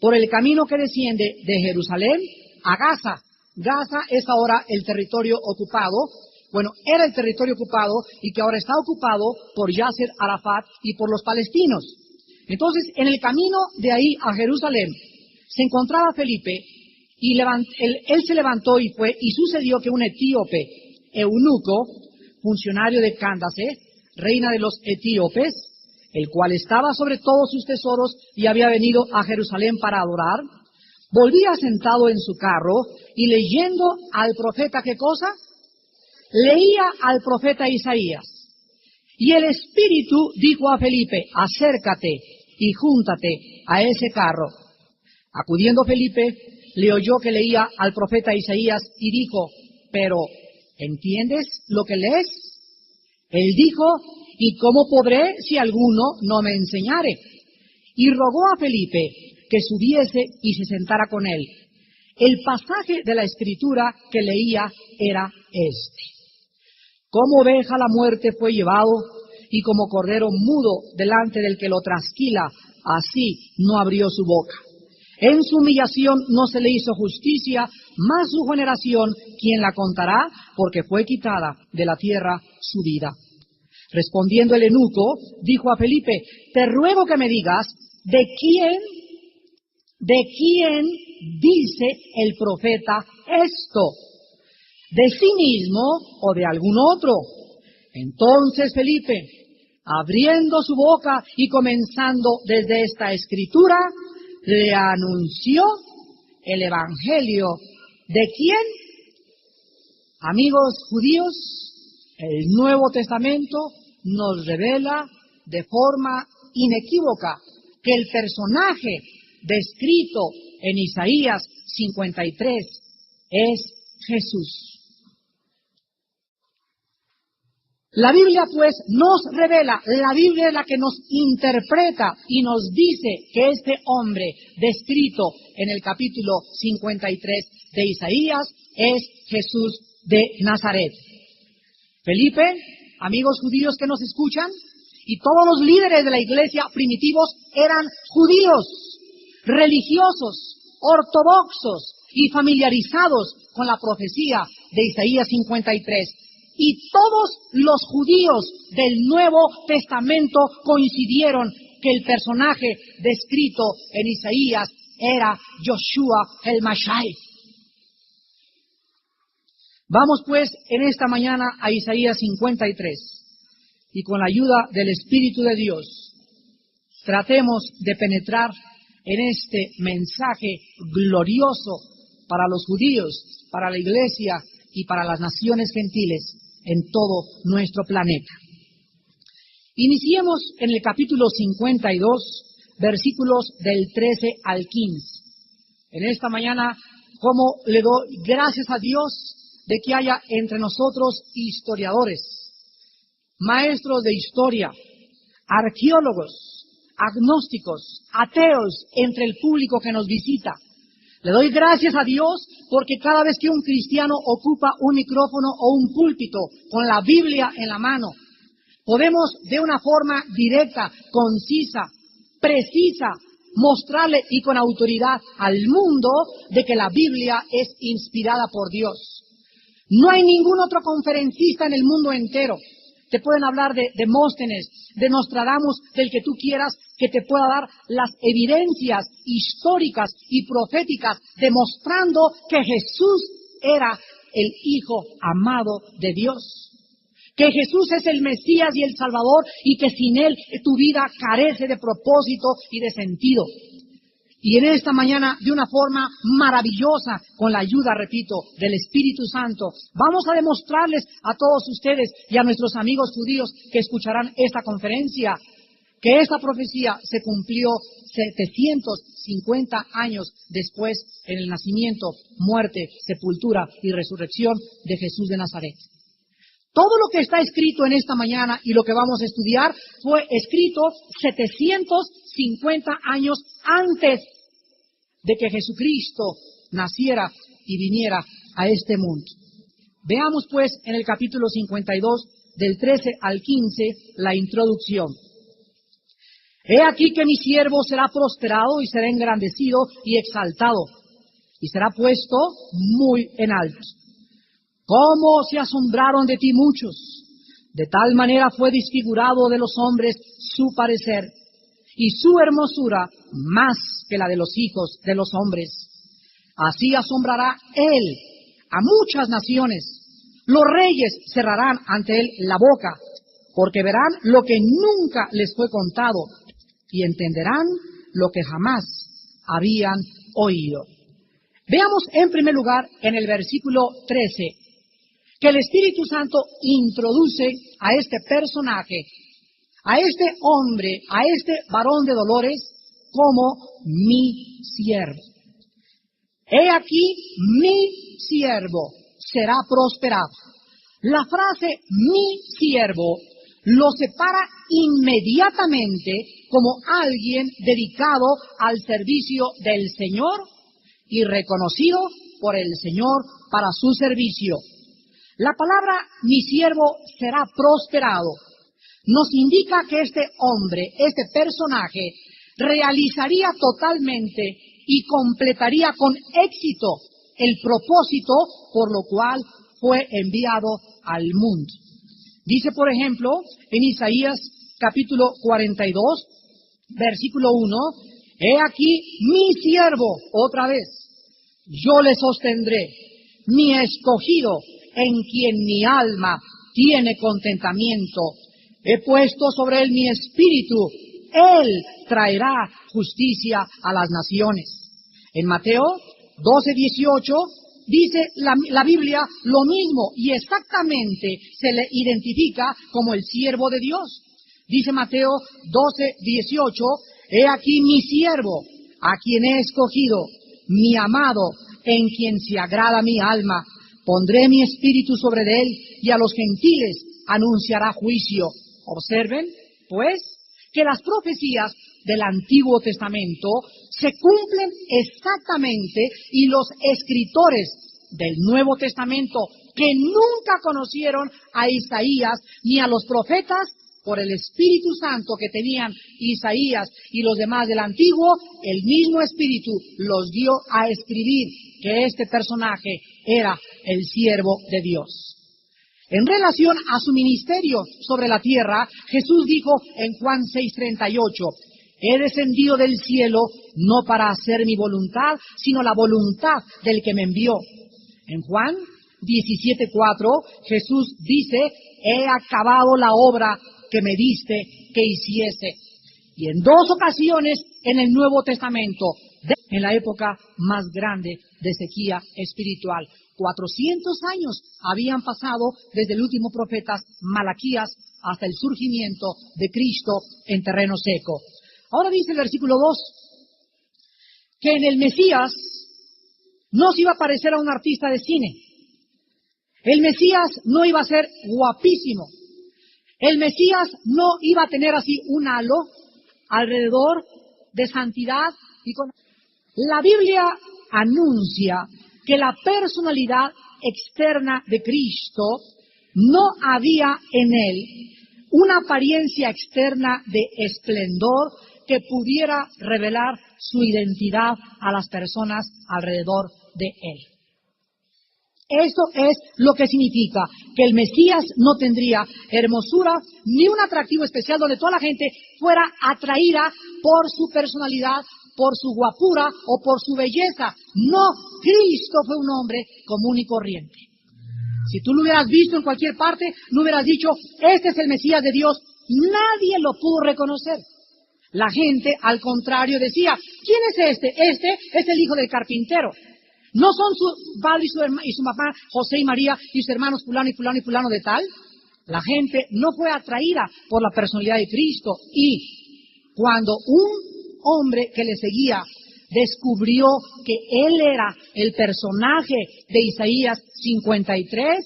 por el camino que desciende de Jerusalén a Gaza. Gaza es ahora el territorio ocupado. Bueno, era el territorio ocupado y que ahora está ocupado por Yasser Arafat y por los palestinos. Entonces, en el camino de ahí a Jerusalén se encontraba Felipe y él se levantó y fue, y sucedió que un etíope, eunuco, funcionario de Candace, reina de los etíopes, el cual estaba sobre todos sus tesoros y había venido a Jerusalén para adorar, volvía sentado en su carro y leyendo al profeta, ¿qué cosa? Leía al profeta Isaías. Y el Espíritu dijo a Felipe: acércate y júntate a ese carro. Acudiendo Felipe, le oyó que leía al profeta Isaías y dijo: pero, ¿entiendes lo que lees? Él dijo: ¿y cómo podré si alguno no me enseñare? Y rogó a Felipe que subiese y se sentara con él. El pasaje de la Escritura que leía era este: como oveja la muerte fue llevado, y como cordero mudo delante del que lo trasquila, así no abrió su boca. En su humillación no se le hizo justicia, mas su generación, ¿quién la contará? Porque fue quitada de la tierra su vida. Respondiendo el eunuco, dijo a Felipe: te ruego que me digas, ¿de quién dice el profeta esto? ¿De sí mismo o de algún otro? Entonces Felipe, abriendo su boca y comenzando desde esta escritura, le anunció el evangelio. ¿De quién? Amigos judíos, el Nuevo Testamento nos revela de forma inequívoca que el personaje descrito en Isaías 53 es Jesús. La Biblia, pues, nos revela, la Biblia es la que nos interpreta y nos dice que este hombre descrito en el capítulo 53 de Isaías es Jesús de Nazaret. Felipe, amigos judíos que nos escuchan, y todos los líderes de la iglesia primitivos eran judíos, religiosos, ortodoxos y familiarizados con la profecía de Isaías 53. Y todos los judíos del Nuevo Testamento coincidieron que el personaje descrito en Isaías era Yoshua el Mashai. Vamos pues en esta mañana a Isaías 53 y con la ayuda del Espíritu de Dios tratemos de penetrar en este mensaje glorioso para los judíos, para la iglesia y para las naciones gentiles en todo nuestro planeta. Iniciemos en el capítulo 52, versículos del 13 al 15. En esta mañana, como le doy gracias a Dios de que haya entre nosotros historiadores, maestros de historia, arqueólogos, agnósticos, ateos entre el público que nos visita. Le doy gracias a Dios porque cada vez que un cristiano ocupa un micrófono o un púlpito con la Biblia en la mano, podemos de una forma directa, concisa, precisa, mostrarle y con autoridad al mundo de que la Biblia es inspirada por Dios. No hay ningún otro conferencista en el mundo entero. Te pueden hablar de Demóstenes, de Nostradamus, del que tú quieras, que te pueda dar las evidencias históricas y proféticas demostrando que Jesús era el Hijo amado de Dios. Que Jesús es el Mesías y el Salvador y que sin Él tu vida carece de propósito y de sentido. Y en esta mañana, de una forma maravillosa, con la ayuda, repito, del Espíritu Santo, vamos a demostrarles a todos ustedes y a nuestros amigos judíos que escucharán esta conferencia, que esta profecía se cumplió 750 años después en el nacimiento, muerte, sepultura y resurrección de Jesús de Nazaret. Todo lo que está escrito en esta mañana y lo que vamos a estudiar fue escrito 750 años antes de que Jesucristo naciera y viniera a este mundo. Veamos pues en el capítulo 52, del 13 al 15, la introducción. He aquí que mi siervo será prosperado y será engrandecido y exaltado, y será puesto muy en alto. ¿Cómo se asombraron de ti muchos? De tal manera fue desfigurado de los hombres su parecer, y su hermosura más que la de los hijos de los hombres. Así asombrará él a muchas naciones. Los reyes cerrarán ante él la boca, porque verán lo que nunca les fue contado, y entenderán lo que jamás habían oído. Veamos en primer lugar en el versículo 13, que el Espíritu Santo introduce a este personaje, a este hombre, a este varón de dolores, como mi siervo. He aquí, mi siervo será prosperado. La frase mi siervo lo separa inmediatamente como alguien dedicado al servicio del Señor y reconocido por el Señor para su servicio. La palabra mi siervo será prosperado nos indica que este hombre, este personaje, realizaría totalmente y completaría con éxito el propósito por lo cual fue enviado al mundo. Dice, por ejemplo, en Isaías capítulo 42, versículo 1, he aquí mi siervo, otra vez, yo le sostendré, mi escogido, en quien mi alma tiene contentamiento. He puesto sobre él mi espíritu, él traerá justicia a las naciones. En Mateo 12:18 dice la Biblia lo mismo y exactamente se le identifica como el siervo de Dios. Dice Mateo 12:18, he aquí mi siervo, a quien he escogido, mi amado, en quien se agrada mi alma. Pondré mi espíritu sobre él y a los gentiles anunciará juicio. Observen, pues, que las profecías del Antiguo Testamento se cumplen exactamente y los escritores del Nuevo Testamento que nunca conocieron a Isaías ni a los profetas por el Espíritu Santo que tenían Isaías y los demás del Antiguo, el mismo Espíritu los dio a escribir que este personaje era el siervo de Dios. En relación a su ministerio sobre la tierra, Jesús dijo en Juan 6:38, he descendido del cielo no para hacer mi voluntad, sino la voluntad del que me envió. En Juan 17:4, Jesús dice, he acabado la obra que me diste que hiciese. Y en dos ocasiones en el Nuevo Testamento, en la época más grande de sequía espiritual. 400 años habían pasado desde el último profeta Malaquías hasta el surgimiento de Cristo en terreno seco. Ahora dice el versículo 2, que en el Mesías no se iba a parecer a un artista de cine. El Mesías no iba a ser guapísimo. El Mesías no iba a tener así un halo alrededor de santidad y con... La Biblia anuncia que la personalidad externa de Cristo no había en él una apariencia externa de esplendor que pudiera revelar su identidad a las personas alrededor de él. Esto es lo que significa que el Mesías no tendría hermosura ni un atractivo especial donde toda la gente fuera atraída por su personalidad, por su guapura o por su belleza. No, Cristo fue un hombre común y corriente. Si tú lo hubieras visto en cualquier parte, no hubieras dicho, este es el Mesías de Dios. Nadie lo pudo reconocer. La gente, al contrario, decía, ¿quién es este? Este es el hijo del carpintero. ¿No son su padre y su mamá, José y María, y sus hermanos fulano y fulano y fulano de tal? La gente no fue atraída por la personalidad de Cristo. Y cuando un hombre que le seguía descubrió que él era el personaje de Isaías 53,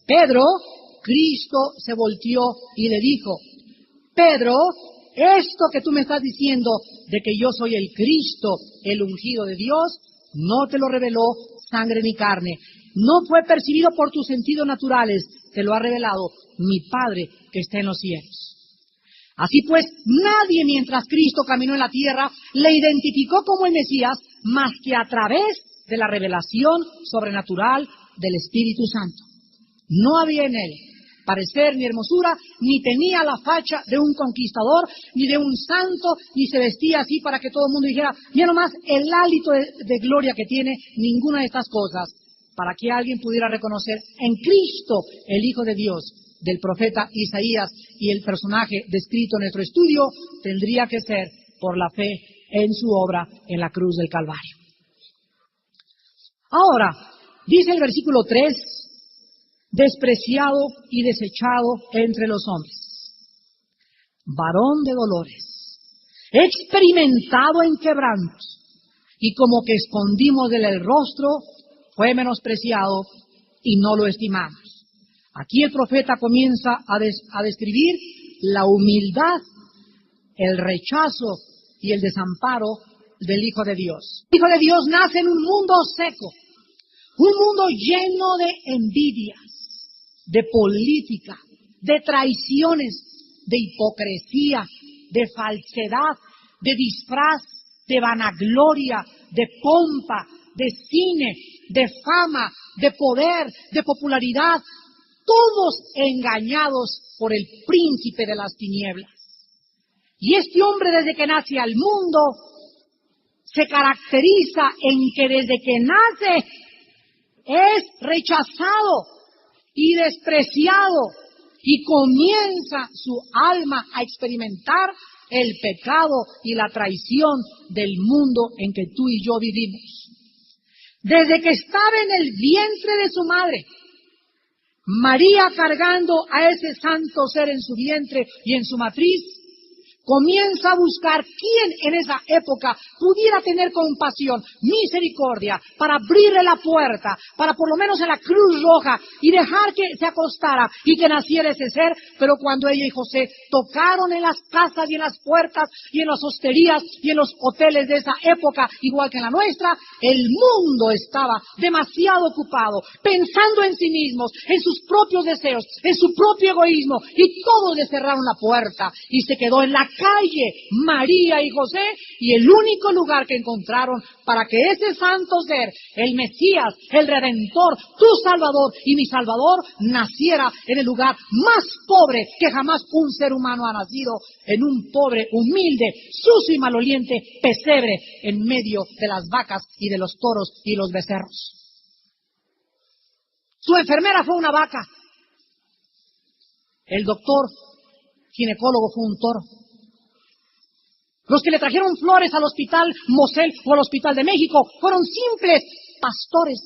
Pedro, Cristo se volteó y le dijo, Pedro, esto que tú me estás diciendo de que yo soy el Cristo, el ungido de Dios, no te lo reveló sangre ni carne. No fue percibido por tus sentidos naturales, te lo ha revelado mi Padre que está en los cielos. Así pues, nadie mientras Cristo caminó en la tierra le identificó como el Mesías más que a través de la revelación sobrenatural del Espíritu Santo. No había en él parecer ni hermosura, ni tenía la facha de un conquistador, ni de un santo, ni se vestía así para que todo el mundo dijera, mira nomás el hálito de gloria que tiene, ninguna de estas cosas, para que alguien pudiera reconocer en Cristo, el Hijo de Dios, del profeta Isaías y el personaje descrito en nuestro estudio, tendría que ser por la fe en su obra en la cruz del Calvario. Ahora, dice el versículo 3, despreciado y desechado entre los hombres, varón de dolores, experimentado en quebrantos, y como que escondimos de él el rostro, fue menospreciado y no lo estimamos. Aquí el profeta comienza a describir la humildad, el rechazo y el desamparo del Hijo de Dios. El Hijo de Dios nace en un mundo seco, un mundo lleno de envidias, de política, de traiciones, de hipocresía, de falsedad, de disfraz, de vanagloria, de pompa, de cine, de fama, de poder, de popularidad, todos engañados por el príncipe de las tinieblas. Y este hombre desde que nace al mundo se caracteriza en que desde que nace es rechazado y despreciado y comienza su alma a experimentar el pecado y la traición del mundo en que tú y yo vivimos. Desde que estaba en el vientre de su madre, María cargando a ese santo ser en su vientre y en su matriz, comienza a buscar quién en esa época pudiera tener compasión, misericordia, para abrirle la puerta, para por lo menos en la cruz roja y dejar que se acostara y que naciera ese ser. Pero cuando ella y José tocaron en las casas y en las puertas y en las hosterías y en los hoteles de esa época, igual que en la nuestra, el mundo estaba demasiado ocupado, pensando en sí mismos, en sus propios deseos, en su propio egoísmo, y todos le cerraron la puerta y se quedó en la calle María y José, y el único lugar que encontraron para que ese santo ser, el Mesías, el Redentor, tu Salvador y mi Salvador, naciera en el lugar más pobre que jamás un ser humano ha nacido, en un pobre, humilde, sucio y maloliente pesebre en medio de las vacas y de los toros y los becerros. Su enfermera fue una vaca. El doctor ginecólogo fue un toro. Los que le trajeron flores al hospital Mosel o al hospital de México fueron simples pastores.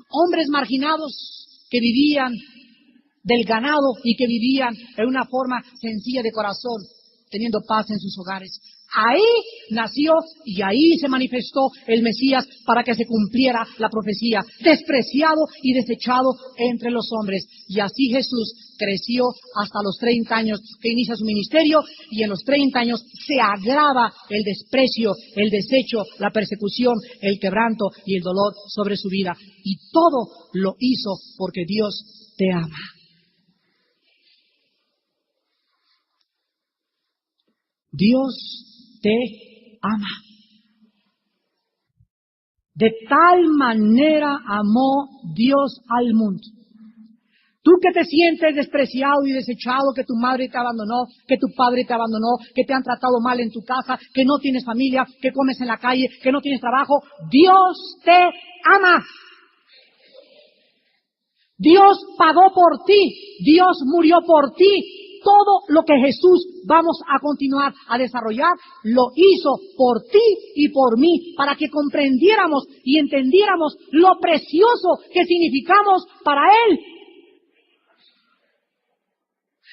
hombres marginados que vivían del ganado y que vivían en una forma sencilla de corazón, teniendo paz en sus hogares. Ahí nació y ahí se manifestó el Mesías para que se cumpliera la profecía, despreciado y desechado entre los hombres. Y así Jesús creció hasta los 30 años que inicia su ministerio, y en los 30 años se agrava el desprecio, el desecho, la persecución, el quebranto y el dolor sobre su vida. Y todo lo hizo porque Dios te ama. Dios te ama. De tal manera amó Dios al mundo. Tú que te sientes despreciado y desechado, que tu madre te abandonó, que tu padre te abandonó, que te han tratado mal en tu casa, que no tienes familia, que comes en la calle, que no tienes trabajo, Dios te ama. Dios pagó por ti, Dios murió por ti. Todo lo que Jesús vamos a continuar a desarrollar, lo hizo por ti y por mí, para que comprendiéramos y entendiéramos lo precioso que significamos para Él.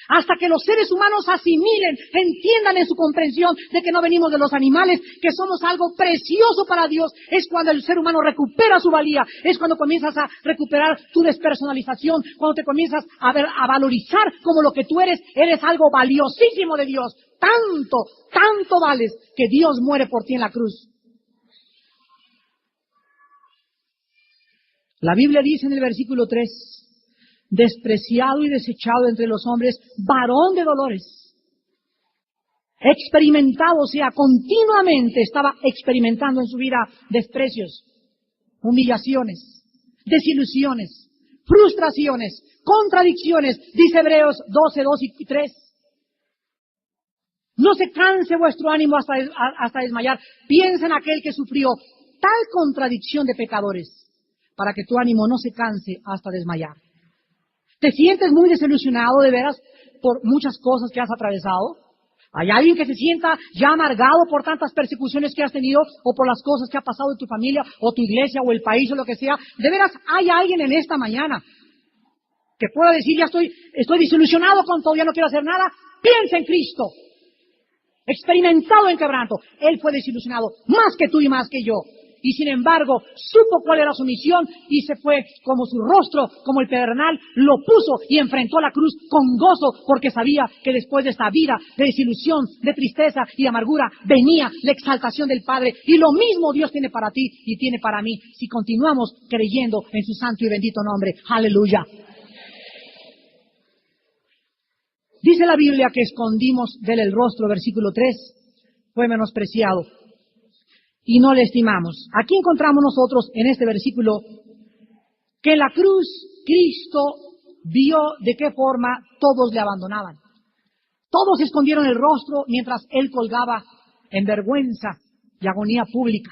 Hasta que los seres humanos asimilen, entiendan en su comprensión de que no venimos de los animales, que somos algo precioso para Dios, es cuando el ser humano recupera su valía, es cuando comienzas a recuperar tu despersonalización, cuando te comienzas a valorizar como lo que tú eres algo valiosísimo de Dios. Tanto vales que Dios muere por ti en la cruz. La Biblia dice en el versículo 3, despreciado y desechado entre los hombres, varón de dolores, experimentado, o sea, continuamente estaba experimentando en su vida desprecios, humillaciones, desilusiones, frustraciones, contradicciones, dice Hebreos 12, 2 y 3. No se canse vuestro ánimo hasta desmayar. Piensa en aquel que sufrió tal contradicción de pecadores, para que tu ánimo no se canse hasta desmayar. ¿Te sientes muy desilusionado de veras por muchas cosas que has atravesado? ¿Hay alguien que se sienta ya amargado por tantas persecuciones que has tenido, o por las cosas que ha pasado en tu familia, o tu iglesia, o el país, o lo que sea? ¿De veras hay alguien en esta mañana que pueda decir, ya estoy desilusionado con todo, ya no quiero hacer nada? Piensa en Cristo, experimentado en quebranto. Él fue desilusionado más que tú y más que yo. Y sin embargo, supo cuál era su misión y se fue como su rostro, como el pedernal, lo puso y enfrentó la cruz con gozo, porque sabía que después de esta vida de desilusión, de tristeza y de amargura, venía la exaltación del Padre. Y lo mismo Dios tiene para ti y tiene para mí, si continuamos creyendo en su santo y bendito nombre. ¡Aleluya! Dice la Biblia que escondimos de él el rostro, versículo 3, fue menospreciado y no le estimamos. Aquí encontramos nosotros en este versículo que en la cruz Cristo vio de qué forma todos le abandonaban. Todos escondieron el rostro mientras él colgaba en vergüenza y agonía pública.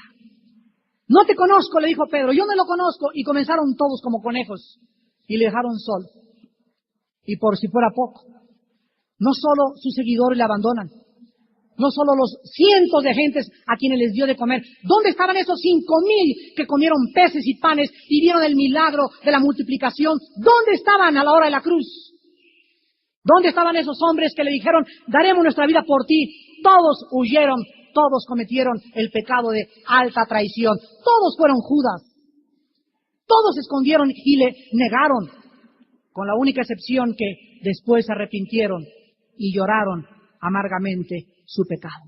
No te conozco, le dijo Pedro, yo no lo conozco. Y comenzaron todos como conejos y le dejaron solo. Y por si fuera poco, no solo sus seguidores le abandonan, no solo los cientos de gentes a quienes les dio de comer. ¿Dónde estaban esos 5,000 que comieron peces y panes y vieron el milagro de la multiplicación? ¿Dónde estaban a la hora de la cruz? ¿Dónde estaban esos hombres que le dijeron, daremos nuestra vida por ti? Todos huyeron, todos cometieron el pecado de alta traición. Todos fueron Judas. Todos se escondieron y le negaron, con la única excepción que después se arrepintieron y lloraron amargamente su pecado.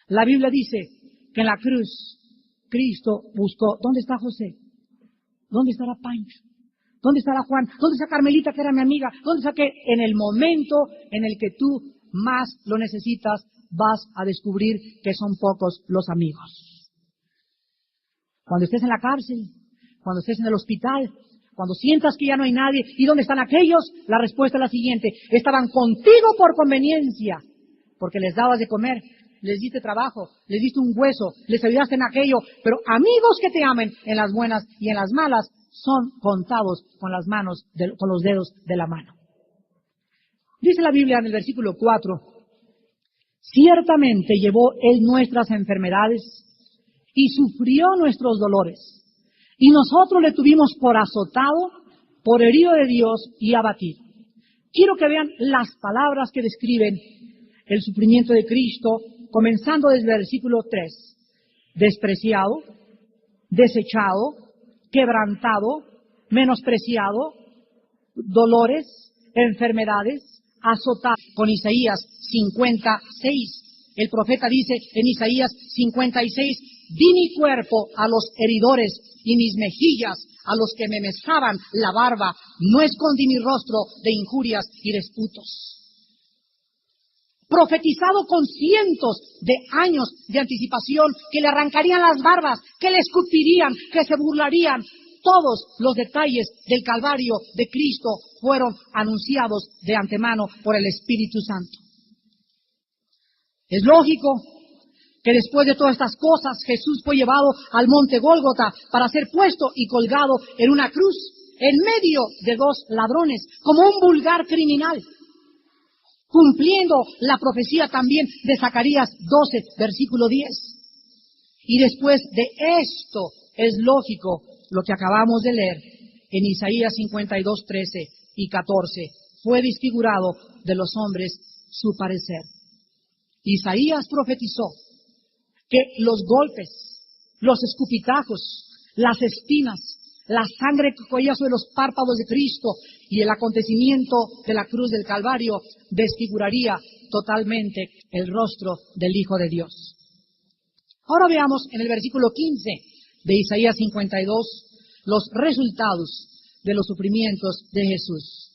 La Biblia dice que en la cruz Cristo buscó, ¿dónde está José? ¿Dónde estará Pancho? ¿Dónde estará Juan? ¿Dónde está Carmelita, que era mi amiga? ¿Dónde está que en el momento en el que tú más lo necesitas, vas a descubrir que son pocos los amigos? Cuando estés en la cárcel, cuando estés en el hospital, cuando sientas que ya no hay nadie, ¿y dónde están aquellos? La respuesta es la siguiente: estaban contigo por conveniencia, porque les dabas de comer, les diste trabajo, les diste un hueso, les ayudaste en aquello, pero amigos que te amen en las buenas y en las malas son contados con las manos, con los dedos de la mano. Dice la Biblia en el versículo 4, ciertamente llevó él nuestras enfermedades y sufrió nuestros dolores, y nosotros le tuvimos por azotado, por herido de Dios y abatido. Quiero que vean las palabras que describen el sufrimiento de Cristo, comenzando desde el versículo 3. Despreciado, desechado, quebrantado, menospreciado, dolores, enfermedades, azotado. Con Isaías 56, el profeta dice en Isaías 56, di mi cuerpo a los heridores y mis mejillas a los que me mesaban la barba, no escondí mi rostro de injurias y disputos. Profetizado con cientos de años de anticipación, que le arrancarían las barbas, que le escupirían, que se burlarían. Todos los detalles del Calvario de Cristo fueron anunciados de antemano por el Espíritu Santo. Es lógico que después de todas estas cosas Jesús fue llevado al monte Gólgota para ser puesto y colgado en una cruz en medio de dos ladrones, como un vulgar criminal, cumpliendo la profecía también de Zacarías 12, versículo 10. Y después de esto es lógico lo que acabamos de leer en Isaías 52, 13 y 14. Fue desfigurado de los hombres su parecer. Isaías profetizó que los golpes, los escupitajos, las espinas, la sangre que corría sobre los párpados de Cristo y el acontecimiento de la cruz del Calvario desfiguraría totalmente el rostro del Hijo de Dios. Ahora veamos en el versículo 15 de Isaías 52 los resultados de los sufrimientos de Jesús.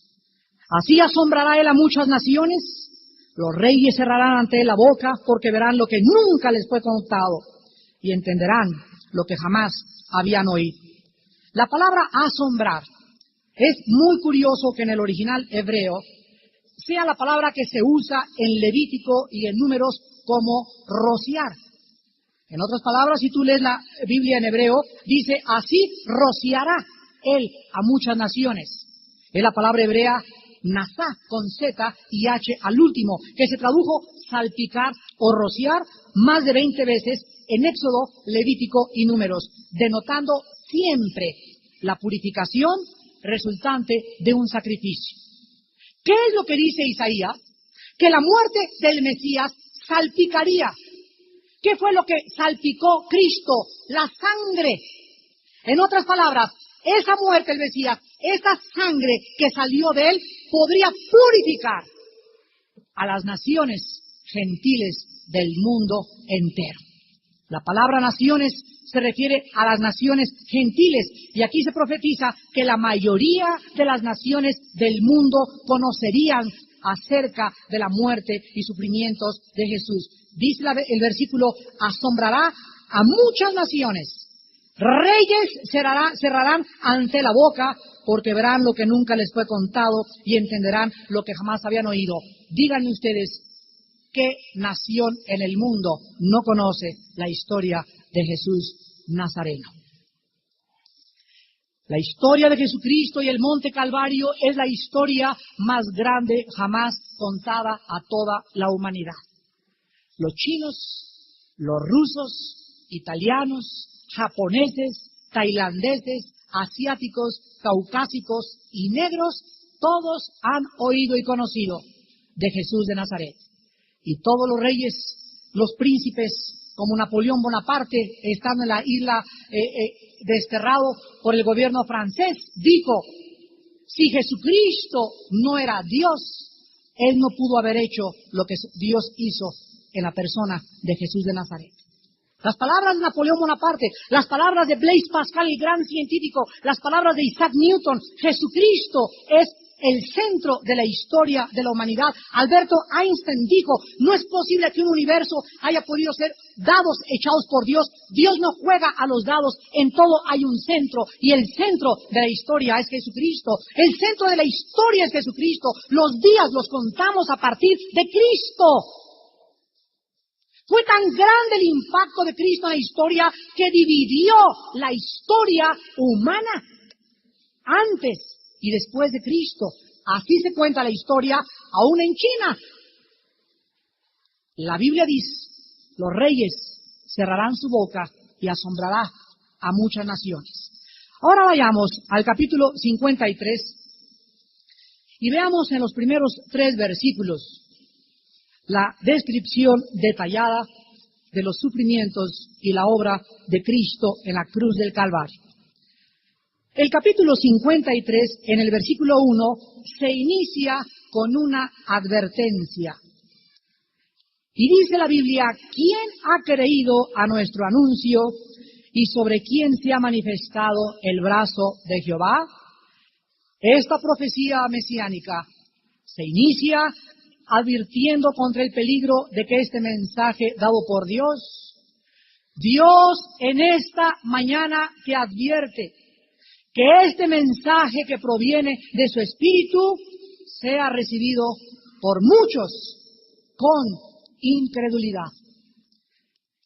Así asombrará él a muchas naciones, los reyes cerrarán ante él la boca porque verán lo que nunca les fue contado y entenderán lo que jamás habían oído. La palabra asombrar es muy curioso que en el original hebreo sea la palabra que se usa en Levítico y en Números como rociar. En otras palabras, si tú lees la Biblia en hebreo, dice, así rociará él a muchas naciones. Es la palabra hebrea nazá, con Z y H al último, que se tradujo salpicar o rociar más de 20 veces en Éxodo, Levítico y Números, denotando siempre la purificación resultante de un sacrificio. ¿Qué es lo que dice Isaías? Que la muerte del Mesías salpicaría. ¿Qué fue lo que salpicó Cristo? La sangre. En otras palabras, esa muerte del Mesías, esa sangre que salió de él, podría purificar a las naciones gentiles del mundo entero. La palabra naciones se refiere a las naciones gentiles, y aquí se profetiza que la mayoría de las naciones del mundo conocerían acerca de la muerte y sufrimientos de Jesús. Dice el versículo, asombrará a muchas naciones. Reyes cerrarán ante la boca porque verán lo que nunca les fue contado y entenderán lo que jamás habían oído. Díganme ustedes, ¿qué nación en el mundo no conoce la historia de Jesús Nazareno? La historia de Jesucristo y el Monte Calvario es la historia más grande jamás contada a toda la humanidad. Los chinos, los rusos, italianos, japoneses, tailandeses, asiáticos, caucásicos y negros, todos han oído y conocido de Jesús de Nazaret. Y todos los reyes, los príncipes, como Napoleón Bonaparte, estando en la isla desterrado por el gobierno francés, dijo, si Jesucristo no era Dios, Él no pudo haber hecho lo que Dios hizo en la persona de Jesús de Nazaret. Las palabras de Napoleón Bonaparte, las palabras de Blaise Pascal, el gran científico, las palabras de Isaac Newton, Jesucristo es el centro de la historia de la humanidad. Albert Einstein dijo, no es posible que un universo haya podido ser dados echados por Dios. Dios no juega a los dados, en todo hay un centro, y el centro de la historia es Jesucristo. El centro de la historia es Jesucristo. Los días los contamos a partir de Cristo. Fue tan grande el impacto de Cristo en la historia que dividió la historia humana antes y después de Cristo. Así se cuenta la historia aún en China. La Biblia dice, los reyes cerrarán su boca y asombrará a muchas naciones. Ahora vayamos al capítulo 53 y veamos en los primeros 3 versículos la descripción detallada de los sufrimientos y la obra de Cristo en la cruz del Calvario. El capítulo 53, en el versículo 1, se inicia con una advertencia. Y dice la Biblia, ¿quién ha creído a nuestro anuncio y sobre quién se ha manifestado el brazo de Jehová? Esta profecía mesiánica se inicia advirtiendo contra el peligro de que este mensaje dado por Dios en esta mañana te advierte que este mensaje que proviene de su Espíritu sea recibido por muchos con incredulidad.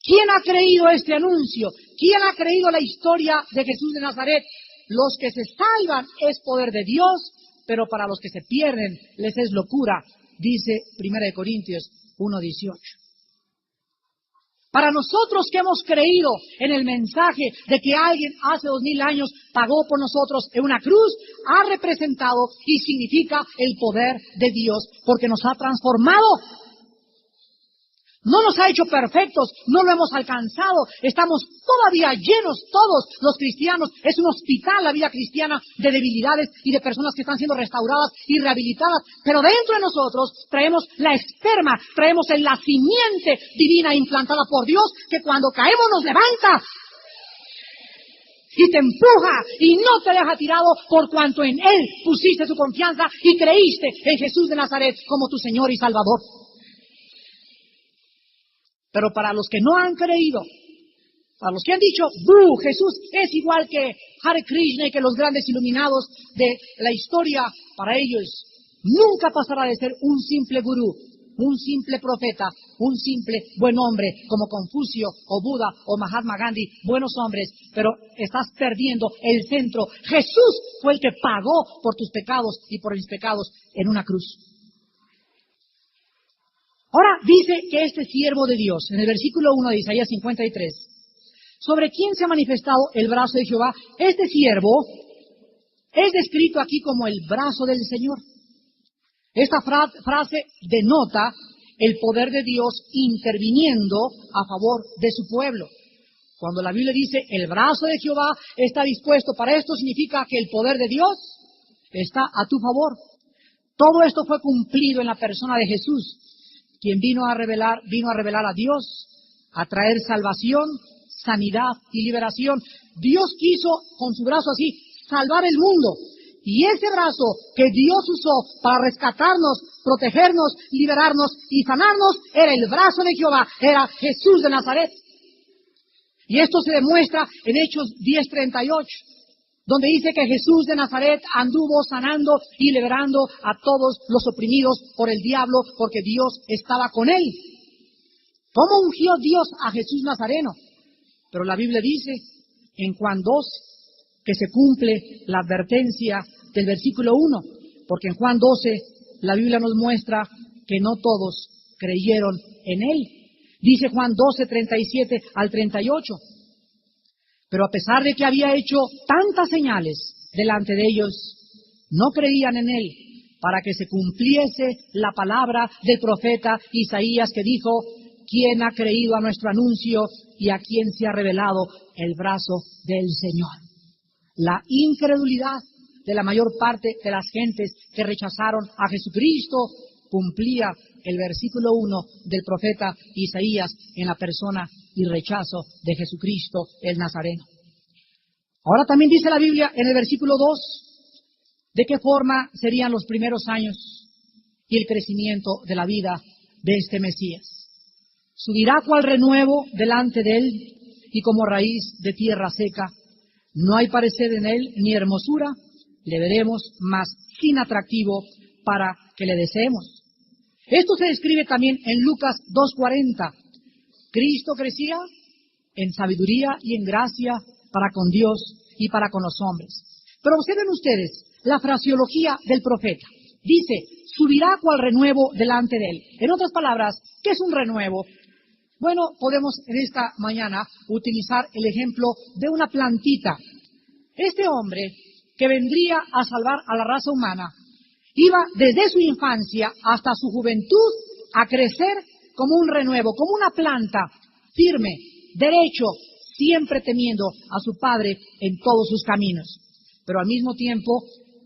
¿Quién ha creído este anuncio? ¿Quién ha creído la historia de Jesús de Nazaret? Los que se salvan es poder de Dios, pero para los que se pierden les es locura, dice 1 Corintios 1:18. Para nosotros que hemos creído en el mensaje de que alguien hace 2000 años pagó por nosotros en una cruz, ha representado y significa el poder de Dios, porque nos ha transformado. No nos ha hecho perfectos, no lo hemos alcanzado, estamos todavía llenos todos los cristianos. Es un hospital la vida cristiana de debilidades y de personas que están siendo restauradas y rehabilitadas. Pero dentro de nosotros traemos la esperma, traemos la simiente divina implantada por Dios, que cuando caemos nos levanta y te empuja y no te deja tirado, por cuanto en Él pusiste tu confianza y creíste en Jesús de Nazaret como tu Señor y Salvador. Pero para los que no han creído, para los que han dicho, Jesús es igual que Hare Krishna y que los grandes iluminados de la historia, para ellos nunca pasará de ser un simple gurú, un simple profeta, un simple buen hombre, como Confucio o Buda o Mahatma Gandhi, buenos hombres, pero estás perdiendo el centro. Jesús fue el que pagó por tus pecados y por mis pecados en una cruz. Ahora dice que este siervo de Dios, en el versículo 1 de Isaías 53, ¿sobre quién se ha manifestado el brazo de Jehová? Este siervo es descrito aquí como el brazo del Señor. Esta frase denota el poder de Dios interviniendo a favor de su pueblo. Cuando la Biblia dice el brazo de Jehová está dispuesto para esto, significa que el poder de Dios está a tu favor. Todo esto fue cumplido en la persona de Jesús, quien vino a revelar a Dios, a traer salvación, sanidad y liberación. Dios quiso, con su brazo así, salvar el mundo. Y ese brazo que Dios usó para rescatarnos, protegernos, liberarnos y sanarnos, era el brazo de Jehová, era Jesús de Nazaret. Y esto se demuestra en Hechos 10:38. Donde dice que Jesús de Nazaret anduvo sanando y liberando a todos los oprimidos por el diablo, porque Dios estaba con él. ¿Cómo ungió Dios a Jesús Nazareno? Pero la Biblia dice en Juan 2 que se cumple la advertencia del versículo 1, porque en Juan 12 la Biblia nos muestra que no todos creyeron en él. Dice Juan 12:37 al 38. Pero a pesar de que había hecho tantas señales delante de ellos, no creían en él, para que se cumpliese la palabra del profeta Isaías que dijo, ¿quién ha creído a nuestro anuncio y a quién se ha revelado el brazo del Señor? La incredulidad de la mayor parte de las gentes que rechazaron a Jesucristo cumplía el versículo 1 del profeta Isaías en la persona y rechazo de Jesucristo el Nazareno. Ahora también dice la Biblia en el versículo 2 de qué forma serían los primeros años y el crecimiento de la vida de este Mesías. Subirá cual renuevo delante de él y como raíz de tierra seca. No hay parecer en él ni hermosura, le veremos, mas sin atractivo para que le deseemos. Esto se describe también en Lucas 2:40. Cristo crecía en sabiduría y en gracia para con Dios y para con los hombres. Pero observen ustedes la fraseología del profeta. Dice, subirá cual renuevo delante de él. En otras palabras, ¿qué es un renuevo? Bueno, podemos en esta mañana utilizar el ejemplo de una plantita. Este hombre que vendría a salvar a la raza humana iba desde su infancia hasta su juventud a crecer como un renuevo, como una planta firme, derecho, siempre temiendo a su Padre en todos sus caminos. Pero al mismo tiempo,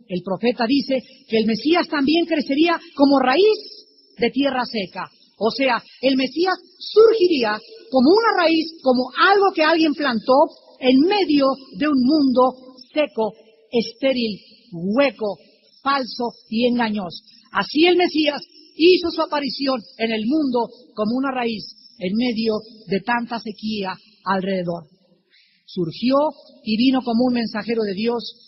el profeta dice que el Mesías también crecería como raíz de tierra seca. O sea, el Mesías surgiría como una raíz, como algo que alguien plantó en medio de un mundo seco, estéril, hueco, falso y engañoso. Así el Mesías hizo su aparición en el mundo como una raíz en medio de tanta sequía alrededor. Surgió y vino como un mensajero de Dios